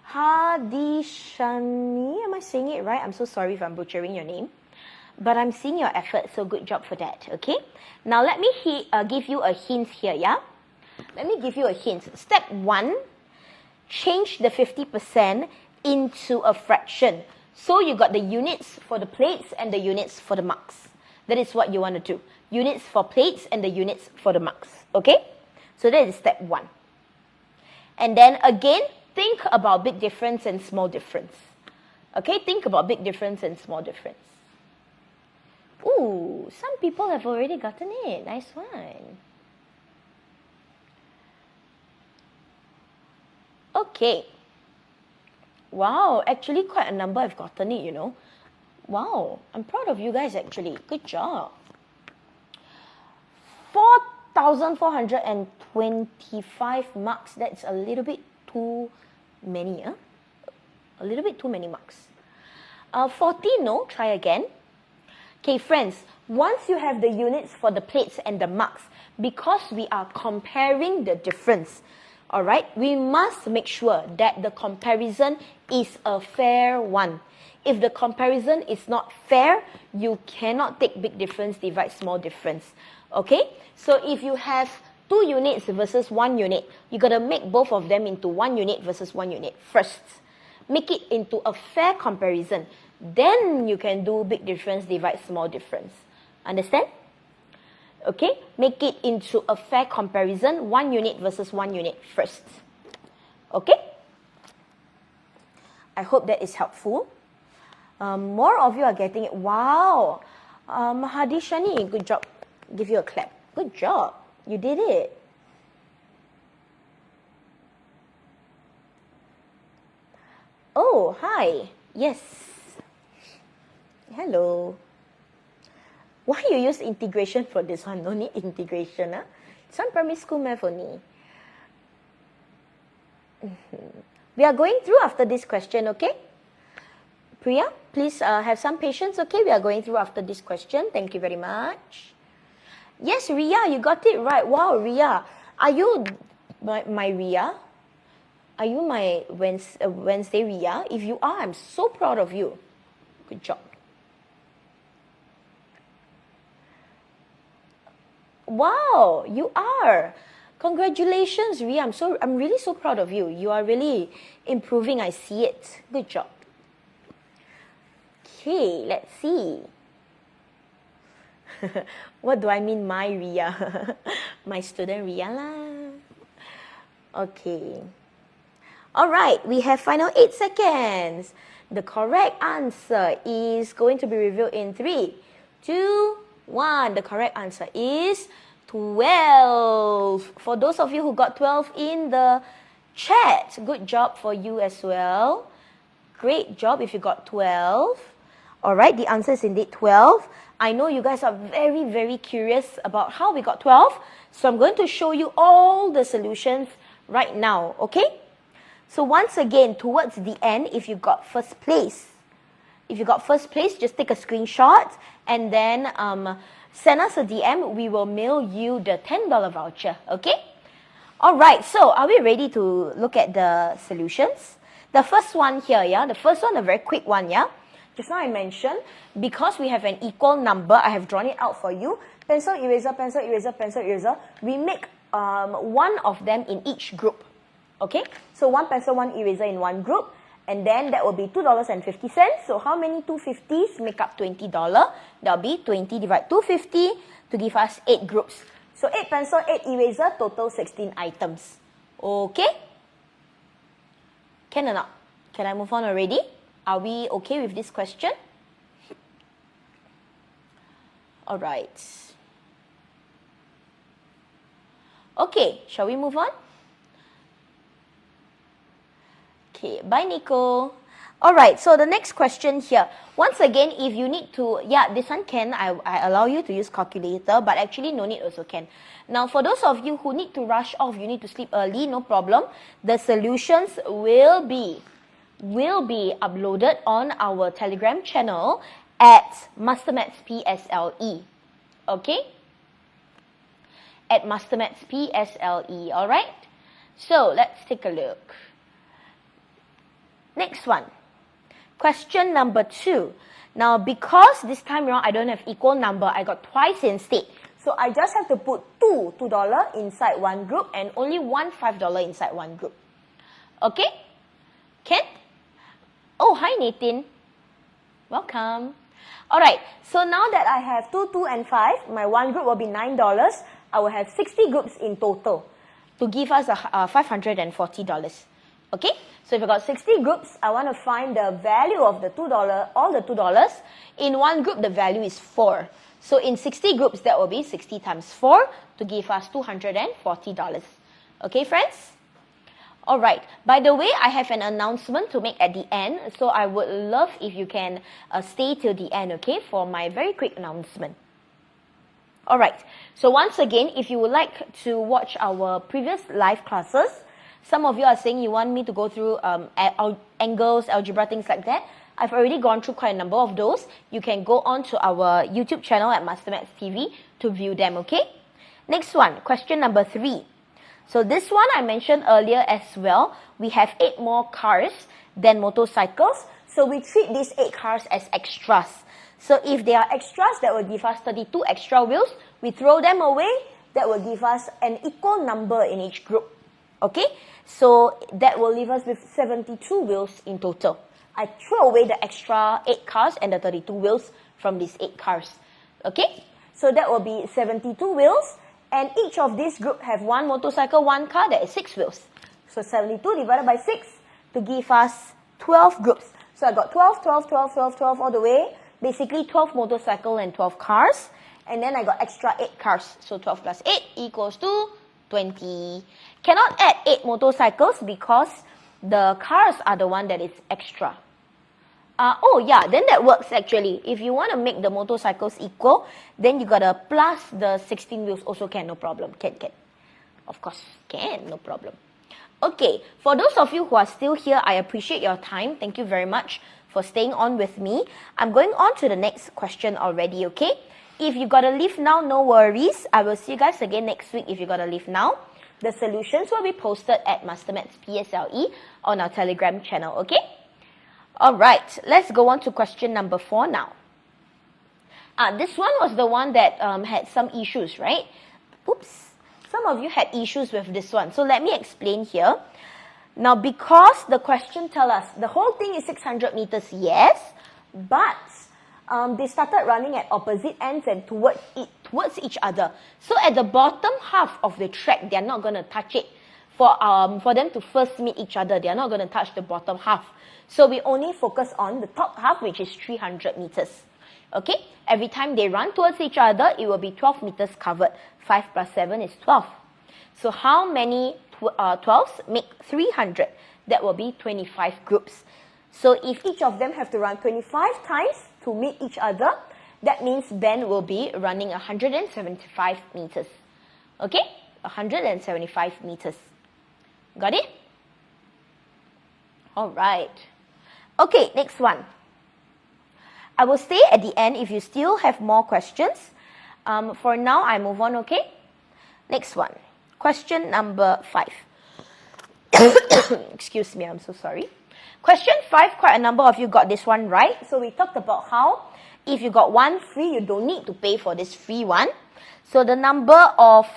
Hadishani, am I saying it right? I'm so sorry if I'm butchering your name. But I'm seeing your efforts, so good job for that, okay? Now, let me give you a hint here, yeah? Let me give you a hint. Step 1, change the 50% into a fraction. So you got the units for the plates and the units for the marks. That is what you want to do. Units for plates and the units for the marks, okay? So that is step 1. And then again, think about big difference and small difference. Okay, think about big difference and small difference. Ooh, some people have already gotten it. Nice one. Okay. Wow, actually quite a number have gotten it, you know. Wow, I'm proud of you guys actually. Good job. 4,425 marks. That's a little bit too many, huh? A little bit too many marks. 40, no, try again. Okay, friends, once you have the units for the plates and the marks, because we are comparing the difference, all right, we must make sure that the comparison is a fair one. If the comparison is not fair, you cannot take big difference, divide small difference. Okay? So if you have 2 units versus 1 unit, you got to make both of them into 1 unit versus 1 unit first. Make it into a fair comparison. Then you can do big difference, divide small difference. Understand? Okay? Make it into a fair comparison, 1 unit versus 1 unit first. Okay? I hope that is helpful. More of you are getting it. Wow. Hadishani, good job. Give you a clap. Good job. You did it. Oh, hi. Yes. Hello. Why you use integration for this one? No need integration, huh? Some primary school math only. We are going through after this question, okay? Priya, please have some patience, okay? We are going through after this question. Thank you very much. Yes, Ria, you got it right. Wow, Ria. Are you my Ria? Are you my Wednesday Ria? If you are, I'm so proud of you. Good job. Wow, you are. Congratulations, Ria. I'm really so proud of you. You are really improving. I see it. Good job. Okay, let's see. What do I mean, my Ria? My student Ria lah. Okay. All right, we have final 8 seconds. The correct answer is going to be revealed in 3, 2, 1. The correct answer is 12. For those of you who got 12 in the chat, good job for you as well. Great job if you got 12. All right, the answer is indeed 12. I know you guys are very, very curious about how we got 12. So I'm going to show you all the solutions right now, okay? So once again, towards the end, if you got first place, just take a screenshot and then send us a DM. We will mail you the $10 voucher, okay? All right, so are we ready to look at the solutions? The first one here, yeah? The first one, a very quick one, yeah? Just now I mentioned, because we have an equal number, I have drawn it out for you. Pencil, eraser, pencil, eraser, pencil, eraser. We make one of them in each group. Okay? So one pencil, one eraser in one group. And then that will be $2.50. So how many 250s make up $20? That will be 20 divided 250 to give us 8 groups. So 8 pencil, 8 eraser, total 16 items. Okay? Can or not? Can I move on already? Are we okay with this question? All right. Okay, shall we move on? Okay, bye Nico. Alright, so the next question here. Once again, if you need to, yeah, this one can, I allow you to use calculator, but actually no need also can. Now, for those of you who need to rush off, you need to sleep early, no problem. The solutions will be uploaded on our Telegram channel at MasterMaths PSLE. Okay? At MasterMaths PSLE, alright? So, let's take a look. Next one. Question number 2. Now, because this time around I don't have equal number, I got twice instead. So, I just have to put two $2 inside one group and only one $5 inside one group. Okay? Can? Oh, hi Nathan. Welcome. Alright, so now that I have 2, 2, and 5, my one group will be $9. I will have 60 groups in total to give us $540. Okay? So if I got 60 groups, I want to find the value of the $2, all the $2. In one group, the value is 4. So in 60 groups, that will be 60 times 4 to give us $240. Okay, friends? Alright, by the way, I have an announcement to make at the end. So I would love if you can stay till the end, okay, for my very quick announcement. Alright, so once again, if you would like to watch our previous live classes, some of you are saying you want me to go through angles, algebra, things like that. I've already gone through quite a number of those. You can go on to our YouTube channel at MasterMathsTV to view them, okay? Next one, question number 3. So this one I mentioned earlier as well. We have 8 more cars than motorcycles. So we treat these 8 cars as extras. So if they are extras, that will give us 32 extra wheels. We throw them away, that will give us an equal number in each group. Okay, so that will leave us with 72 wheels in total. I throw away the extra 8 cars and the 32 wheels from these 8 cars. Okay, so that will be 72 wheels, and each of these group have 1 motorcycle, 1 car, that is 6 wheels. So 72 divided by 6 to give us 12 groups. So I got 12, 12, 12, 12, 12 all the way. Basically 12 motorcycle and 12 cars. And then I got extra 8 cars. So 12 plus 8 equals to 20. Cannot add 8 motorcycles because the cars are the one that is extra. Oh yeah, then that works actually. If you want to make the motorcycles equal, then you gotta plus the 16 wheels also can, no problem. Can. Of course, can, no problem. Okay, for those of you who are still here, I appreciate your time. Thank you very much for staying on with me. I'm going on to the next question already, okay? If you gotta leave now, no worries. I will see you guys again next week if you gotta leave now. The solutions will be posted at MasterMaths PSLE on our Telegram channel, okay? Alright, let's go on to question number 4 now. This one was the one that had some issues, right? Oops. Some of you had issues with this one. So let me explain here. Now, because the question tells us the whole thing is 600 meters, yes, but they started running at opposite ends and towards each other. So at the bottom half of the track, they are not going to touch it. For them to first meet each other, they are not going to touch the bottom half. So we only focus on the top half, which is 300 meters. Okay? Every time they run towards each other, it will be 12 meters covered. 5 plus 7 is 12. So how many 12s make 300? That will be 25 groups. So if each of them have to run 25 times to meet each other, that means Ben will be running 175 meters. Okay? 175 meters. Got it? Alright. Okay, next one. I will stay at the end if you still have more questions. For now, I move on, okay? Next one. Question number 5. Excuse me, I'm so sorry. Question 5, quite a number of you got this one right. So we talked about how if you got one free, you don't need to pay for this free one. So the number of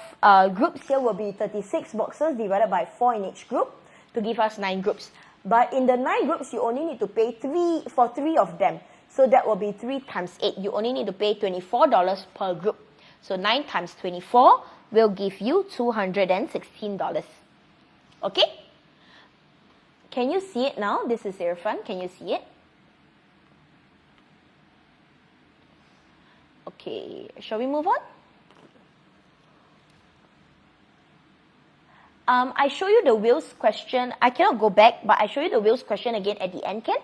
groups here will be 36 boxes divided by 4 in each group to give us 9 groups. But in the 9 groups, you only need to pay 3 for 3 of them. So that will be 3 times 8. You only need to pay $24 per group. So 9 times 24 will give you $216. Okay? Can you see it now? This is Irfan. Can you see it? Okay. Shall we move on? I show you the wheels question. I cannot go back, but I show you the wheels question again at the end, can?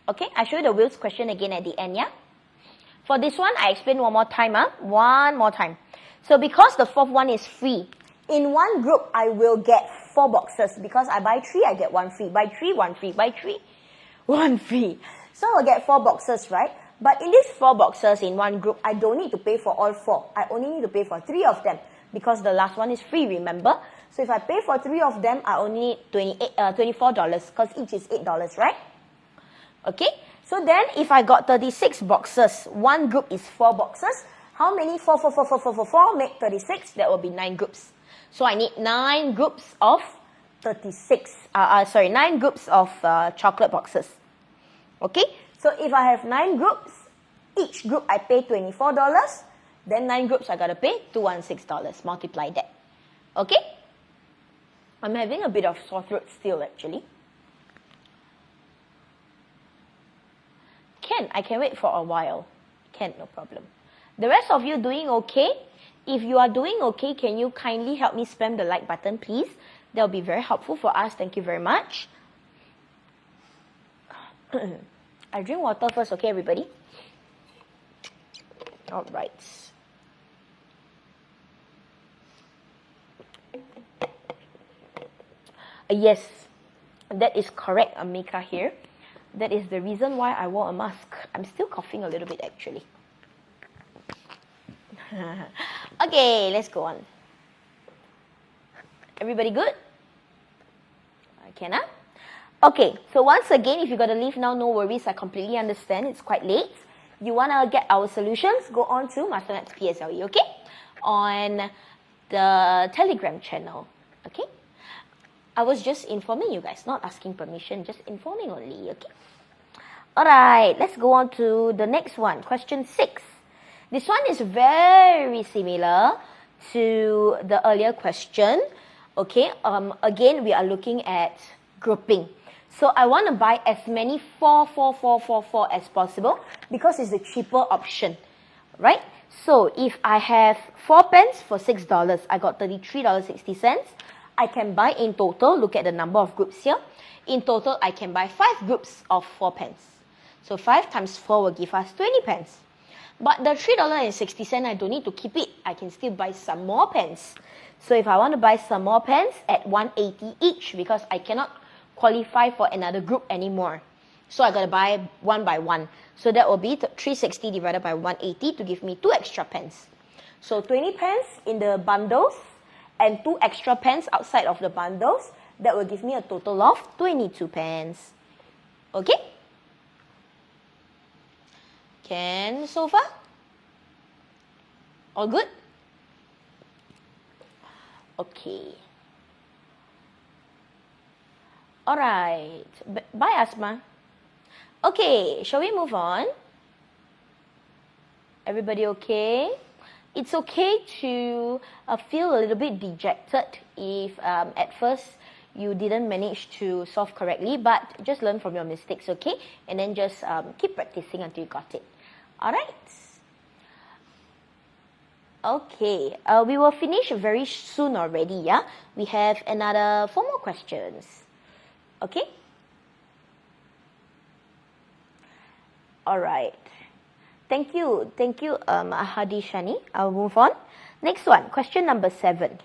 Okay, I show you the wheels question again at the end, yeah? For this one, I explain one more time, one more time. So because the fourth one is free, in one group, I will get 4 boxes. Because I buy 3, I get 1 free. Buy 3, 1 free. Buy 3, 1 free. So I'll get 4 boxes, right? But in these 4 boxes in one group, I don't need to pay for all 4. I only need to pay for 3 of them. Because the last one is free, remember? So if I pay for 3 of them, I only need $24. Because each is $8, right? Okay? So then, if I got 36 boxes, one group is 4 boxes. How many? 4 make 36. That will be 9 groups. So I need 9 groups of 36. 9 groups of chocolate boxes. Okay? So if I have 9 groups, each group I pay $24. Then 9 groups I gotta pay $216. Multiply that. Okay? I'm having a bit of sore throat still actually. I can wait for a while. Can, no problem. The rest of you doing okay? If you are doing okay, can you kindly help me spam the like button, please? That will be very helpful for us. Thank you very much. I drink water first, okay, everybody? All right. Yes, that is correct, Amika here. That is the reason why I wore a mask. I'm still coughing a little bit, actually. Okay, let's go on. Everybody good? Can I? Okay, so once again, if you got to leave now, no worries. I completely understand. It's quite late. You want to get our solutions, go on to MasterMaths PSLE, okay? On the Telegram channel, okay? I was just informing you guys, not asking permission, just informing only, okay? Alright, let's go on to the next one, question 6. This one is very similar to the earlier question, okay? Again, we are looking at grouping. So I want to buy as many 4 as possible because it's the cheaper option, right? So if I have 4 pens for $6, I got $33.60. I can buy in total, look at the number of groups here. In total, I can buy 5 groups of 4 pens. So 5 times 4 will give us 20 pens. But the $3.60, I don't need to keep it. I can still buy some more pens. So if I want to buy some more pens at $1.80 each, because I cannot qualify for another group anymore. So I got to buy one by one. So that will be $3.60 divided by $1.80 to give me 2 extra pens. So 20 pens in the bundles and 2 extra pens outside of the bundles. That will give me a total of 22 pens. Okay? Can so far? All good? Okay. Alright. Bye, Asma. Okay, shall we move on? Everybody okay? It's okay to feel a little bit dejected if at first you didn't manage to solve correctly, but just learn from your mistakes, okay? And then just keep practicing until you got it. Alright? Okay, we will finish very soon already, yeah? We have another 4 more questions. Okay? Alright. Thank you, Ahadi Shani. I'll move on. Next one, question number 7.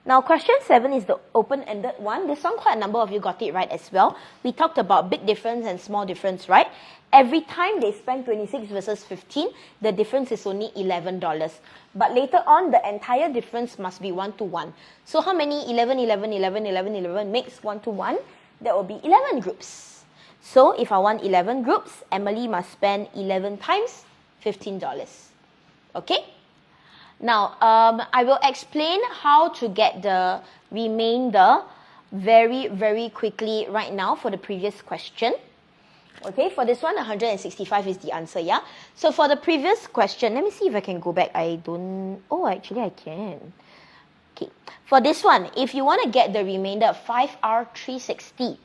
Now, question 7 is the open-ended one. This one, quite a number of you got it right as well. We talked about big difference and small difference, right? Every time they spend 26 versus 15, the difference is only $11. But later on, the entire difference must be 1 to 1. So how many 11 makes 1 to 1? That will be 11 groups. So if I want 11 groups, Emily must spend 11 times $15. Okay? Now, I will explain how to get the remainder very, very quickly right now for the previous question. Okay, for this one, 165 is the answer, yeah? So for the previous question, let me see if I can go back. Oh, actually I can. Okay, for this one, if you want to get the remainder of 5R360,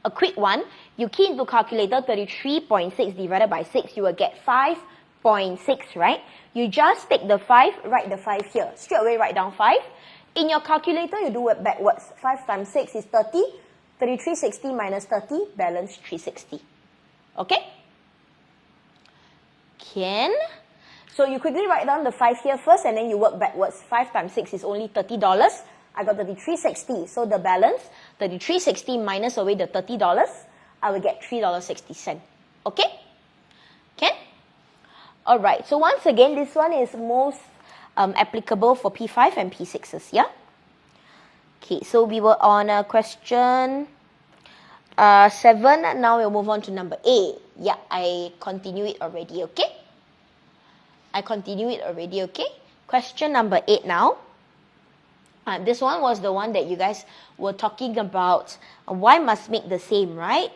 a quick one, you key into calculator 33.6 divided by 6, you will get 5.6, right? You just take the 5, write the 5 here. Straight away write down 5. In your calculator, you do it backwards. 5 times 6 is 30. 3360 minus 30, balance 360. Okay? Can? So you quickly write down the 5 here first and then you work backwards. 5 times 6 is only $30. I got 3360. So the balance, 3360 minus away the $30, I will get $3.60. Okay? Can? Alright, so once again, this one is most applicable for P5 and P6s, yeah? Okay, so we were on question 7. Now we'll move on to number 8. Yeah, I continue it already, okay? I continue it already, okay? Question number 8 now. This one was the one that you guys were talking about. Why must make the same, right?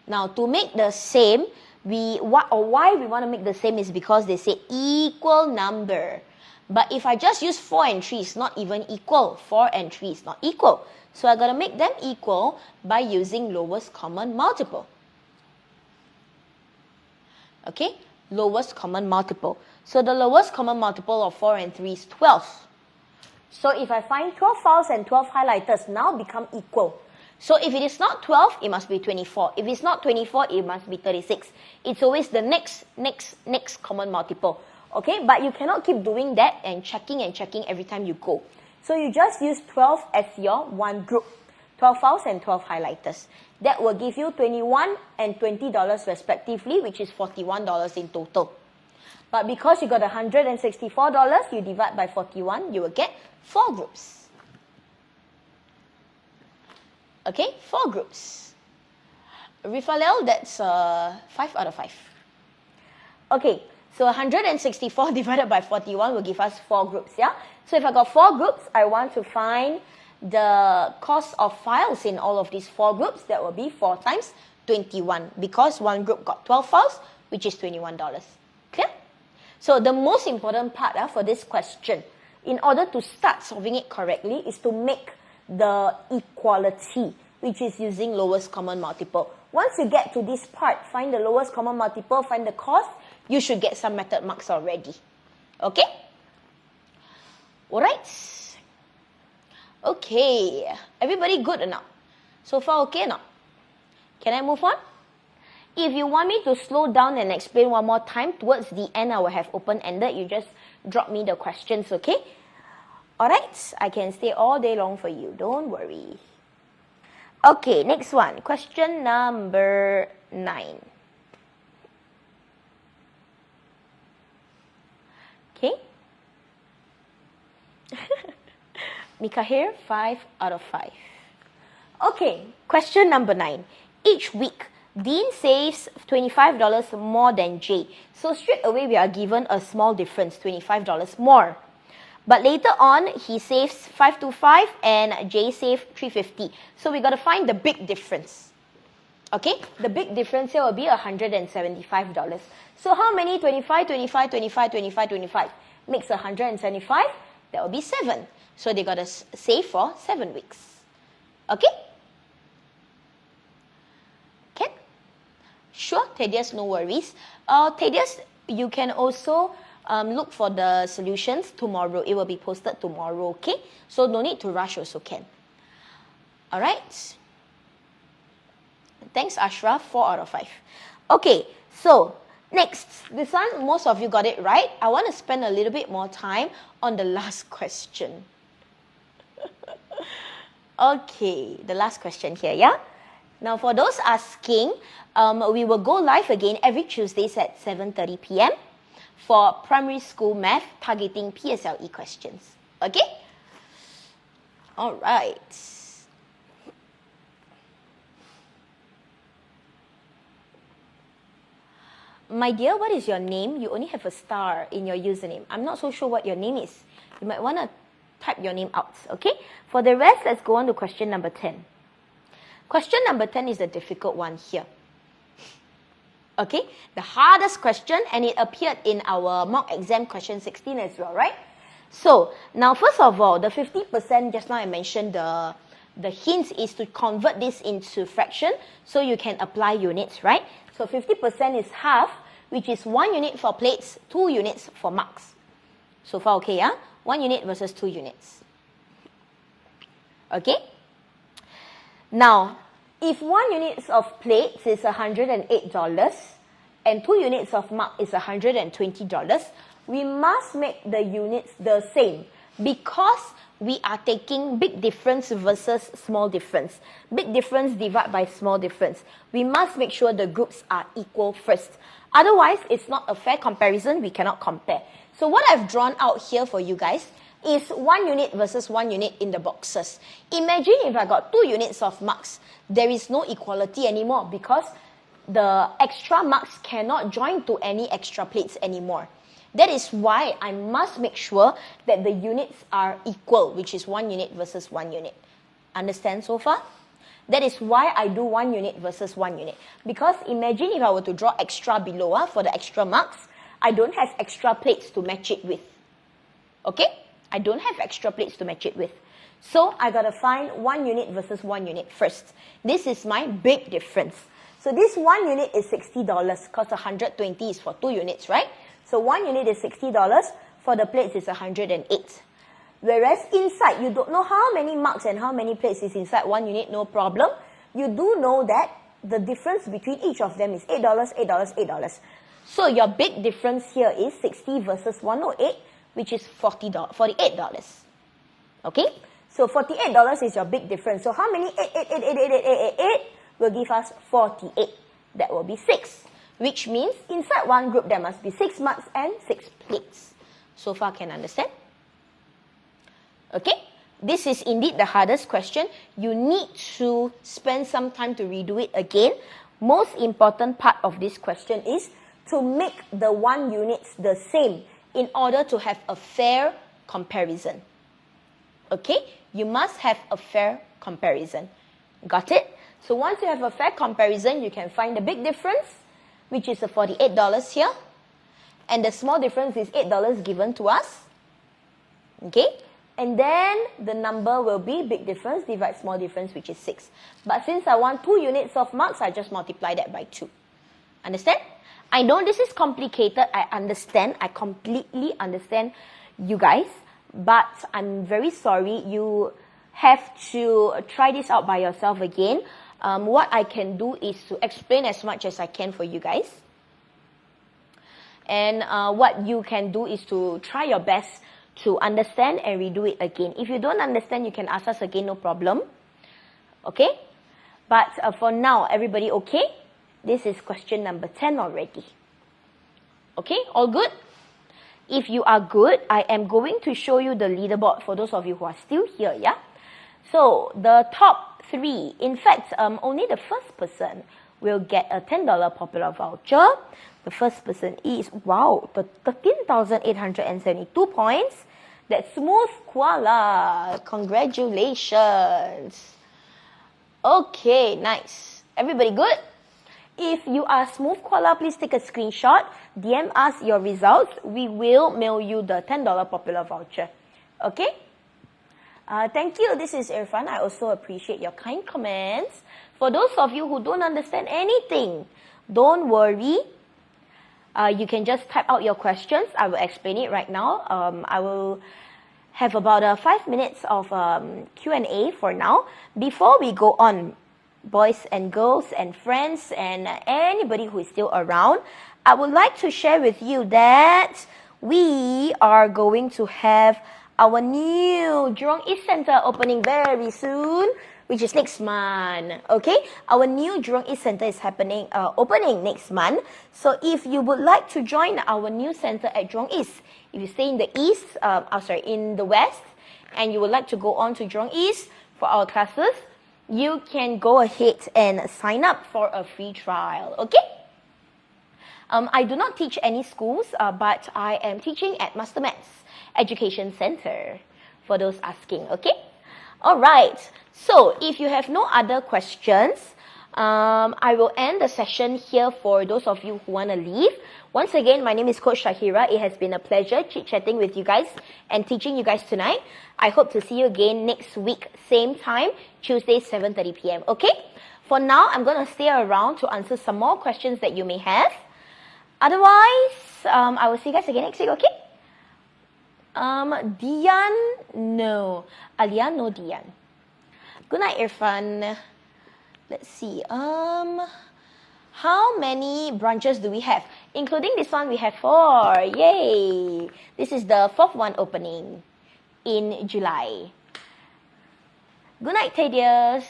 Now, to make the same, why we want to make the same is because they say equal number. But if I just use 4 and 3, it's not even equal. 4 and 3 is not equal. So I got to make them equal by using lowest common multiple. Okay? Lowest common multiple. So the lowest common multiple of 4 and 3 is 12. So if I find 12 files and 12 highlighters now become equal. So if it is not 12, it must be 24. If it's not 24, it must be 36. It's always the next common multiple. Okay, but you cannot keep doing that and checking every time you go. So you just use 12 as your one group. 12 files and 12 highlighters. That will give you $21 and $20 respectively, which is $41 in total. But because you got $164, you divide by 41, you will get 4 groups. Okay, 4 groups. Rifalel, that's 5 out of 5. Okay. So 164 divided by 41 will give us 4 groups, yeah? So if I got 4 groups, I want to find the cost of files in all of these 4 groups. That will be 4 times 21 because one group got 12 files, which is $21. Clear? So the most important part for this question, in order to start solving it correctly, is to make the equality, which is using lowest common multiple. Once you get to this part, find the lowest common multiple, find the cost, you should get some method marks already. Okay? Alright. Okay. Everybody good or not? So far okay or not? Can I move on? If you want me to slow down and explain one more time, towards the end I will have open-ended. You just drop me the questions, okay? Alright. I can stay all day long for you. Don't worry. Okay, next one. Question number 9. Okay. Mikahir, 5 out of 5. Okay, question number 9. Each week, Dean saves $25 more than Jay. So straight away, we are given a small difference, $25 more. But later on, he saves $525 and Jay saves $350. So we got to find the big difference. Okay, the big difference here will be $175. So how many 25 makes 175? That will be 7. So they got to save for 7 weeks. Okay? Okay? Sure, Thaddeus, no worries. Thaddeus, you can also look for the solutions tomorrow. It will be posted tomorrow, okay? So no need to rush also can. Alright? Thanks, Ashraf, 4 out of 5. Okay, so next, this one, most of you got it right. I want to spend a little bit more time on the last question. Okay, the last question here, yeah? Now, for those asking, we will go live again every Tuesdays at 7:30 p.m. for primary school math targeting PSLE questions. Okay? All right. My dear, what is your name? You only have a star in your username. I'm not so sure what your name is. You might want to type your name out, okay? For the rest, let's go on to question number 10. Question number 10 is the difficult one here. Okay? The hardest question, and it appeared in our mock exam question 16 as well, right? So, now first of all, the 50%, just now I mentioned the hint is to convert this into fraction so you can apply units, right? So 50% is half, which is 1 unit for plates, 2 units for marks. So far, okay, yeah? 1 unit versus 2 units. Okay? Now, if 1 unit of plates is $108 and 2 units of mug is $120, we must make the units the same because we are taking big difference versus small difference. Big difference divide by small difference. We must make sure the groups are equal first. Otherwise, it's not a fair comparison. We cannot compare. So what I've drawn out here for you guys is 1 unit versus 1 unit in the boxes. Imagine if I got 2 units of marks. There is no equality anymore because the extra marks cannot join to any extra plates anymore. That is why I must make sure that the units are equal, which is 1 unit versus 1 unit. Understand so far? That is why I do 1 unit versus 1 unit. Because imagine if I were to draw extra below for the extra marks, I don't have extra plates to match it with. Okay? I don't have extra plates to match it with. So I got to find 1 unit versus 1 unit first. This is my big difference. So this 1 unit is $60 because 120 is for 2 units, right? So 1 unit is $60. For the plates is 108. Whereas inside, you don't know how many marks and how many plates is inside 1 unit, no problem. You do know that the difference between each of them is $8, $8, $8. So your big difference here is 60 versus 108, which is $48. Okay? So $48 is your big difference. So how many 8 will give us 48? That will be 6. Which means inside one group there must be 6 marks and 6 plates. So far can understand? Okay? This is indeed the hardest question. You need to spend some time to redo it again. Most important part of this question is to make the 1 units the same in order to have a fair comparison. Okay? You must have a fair comparison. Got it? So once you have a fair comparison, you can find the big difference, which is the $48 here. And the small difference is $8 given to us. Okay? And then the number will be big difference divide small difference, which is 6. But since I want 2 units of marks, I just multiply that by 2. Understand? I know this is complicated. I understand. I completely understand you guys. But I'm very sorry. You have to try this out by yourself again. What I can do is to explain as much as I can for you guys. And what you can do is to try your best to understand and redo it again. If you don't understand, you can ask us again, no problem. Okay? But for now, everybody okay? This is question number 10 already. Okay? All good? If you are good, I am going to show you the leaderboard for those of you who are still here, yeah? So, the top 3, in fact, only the first person will get a $10 popular voucher. The first person is, wow, the 13,872 points. That's Smooth Koala. Congratulations. Okay, nice. Everybody good? If you are Smooth Koala, please take a screenshot. DM us your results. We will mail you the $10 popular voucher. Okay? Thank you. This is Irfan. I also appreciate your kind comments. For those of you who don't understand anything, don't worry. You can just type out your questions. I will explain it right now. I will have about 5 minutes of Q&A for now. Before we go on, boys and girls and friends and anybody who is still around, I would like to share with you that we are going to have our new Jurong East Center opening very soon, which is next month. Okay, our new Jurong East Center is opening next month. So if you would like to join our new center at Jurong East, if you stay in the east, in the west, and you would like to go on to Jurong East for our classes, you can go ahead and sign up for a free trial. Okay. I do not teach any schools, but I am teaching at MasterMaths Education Center, for those asking, okay? All right, so if you have no other questions, I will end the session here for those of you who want to leave. Once again, my name is Coach Shahira. It has been a pleasure chit-chatting with you guys and teaching you guys tonight. I hope to see you again next week, same time, Tuesday, 7:30 p.m., okay? For now, I'm going to stay around to answer some more questions that you may have. Otherwise, I will see you guys again next week, okay? Dian, no. Alian, no Dian. Good night, Irfan. Let's see. How many branches do we have? Including this one, we have 4. Yay! This is the 4th one opening in July. Good night, Thaddeus.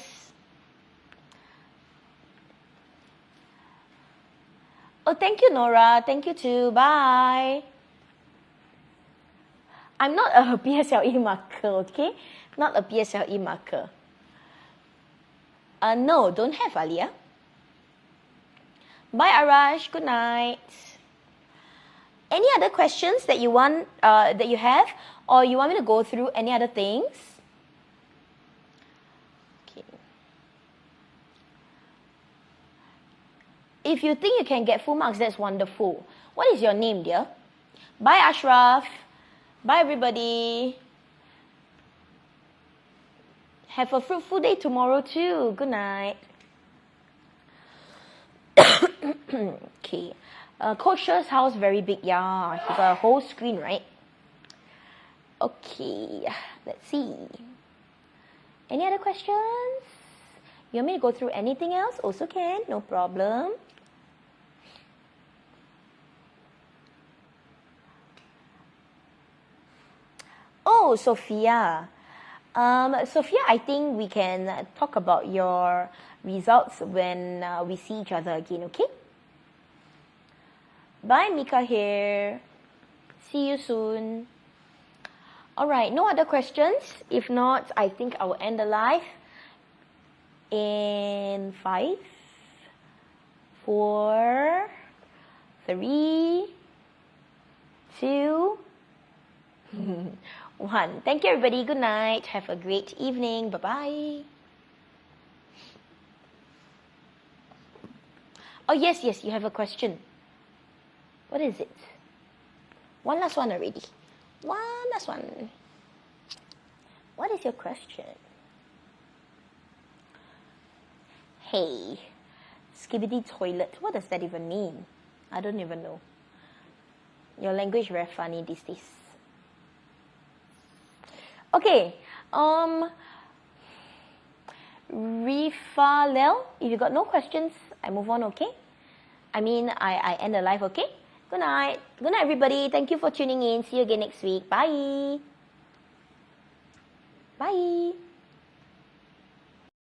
Oh, thank you, Nora. Thank you too. Bye. I'm not a PSLE marker, okay? Not a PSLE marker. No, don't have, Alia. Bye, Arash. Good night. Any other questions that you want, that you have, or you want me to go through any other things? Okay. If you think you can get full marks, that's wonderful. What is your name, dear? Bye, Ashraf. Bye, everybody. Have a fruitful day tomorrow, too. Good night. Okay. Coach Sher's house very big. Yeah, he got a whole screen, right? Okay. Let's see. Any other questions? You want me to go through anything else? Also can. No problem. Oh, Sophia. Sophia, I think we can talk about your results when we see each other again, okay? Bye, Mika here. See you soon. Alright, no other questions? If not, I think I will end the live in 5, 4, 3, 2, 1. Thank you, everybody. Good night. Have a great evening. Bye-bye. Oh, yes, you have a question. What is it? One last one already. One last one. What is your question? Hey, skibidi toilet. What does that even mean? I don't even know. Your language very funny these days. Okay, Rifalel, if you got no questions, I move on, okay? I end the live, okay? Good night. Good night, everybody. Thank you for tuning in. See you again next week. Bye. Bye.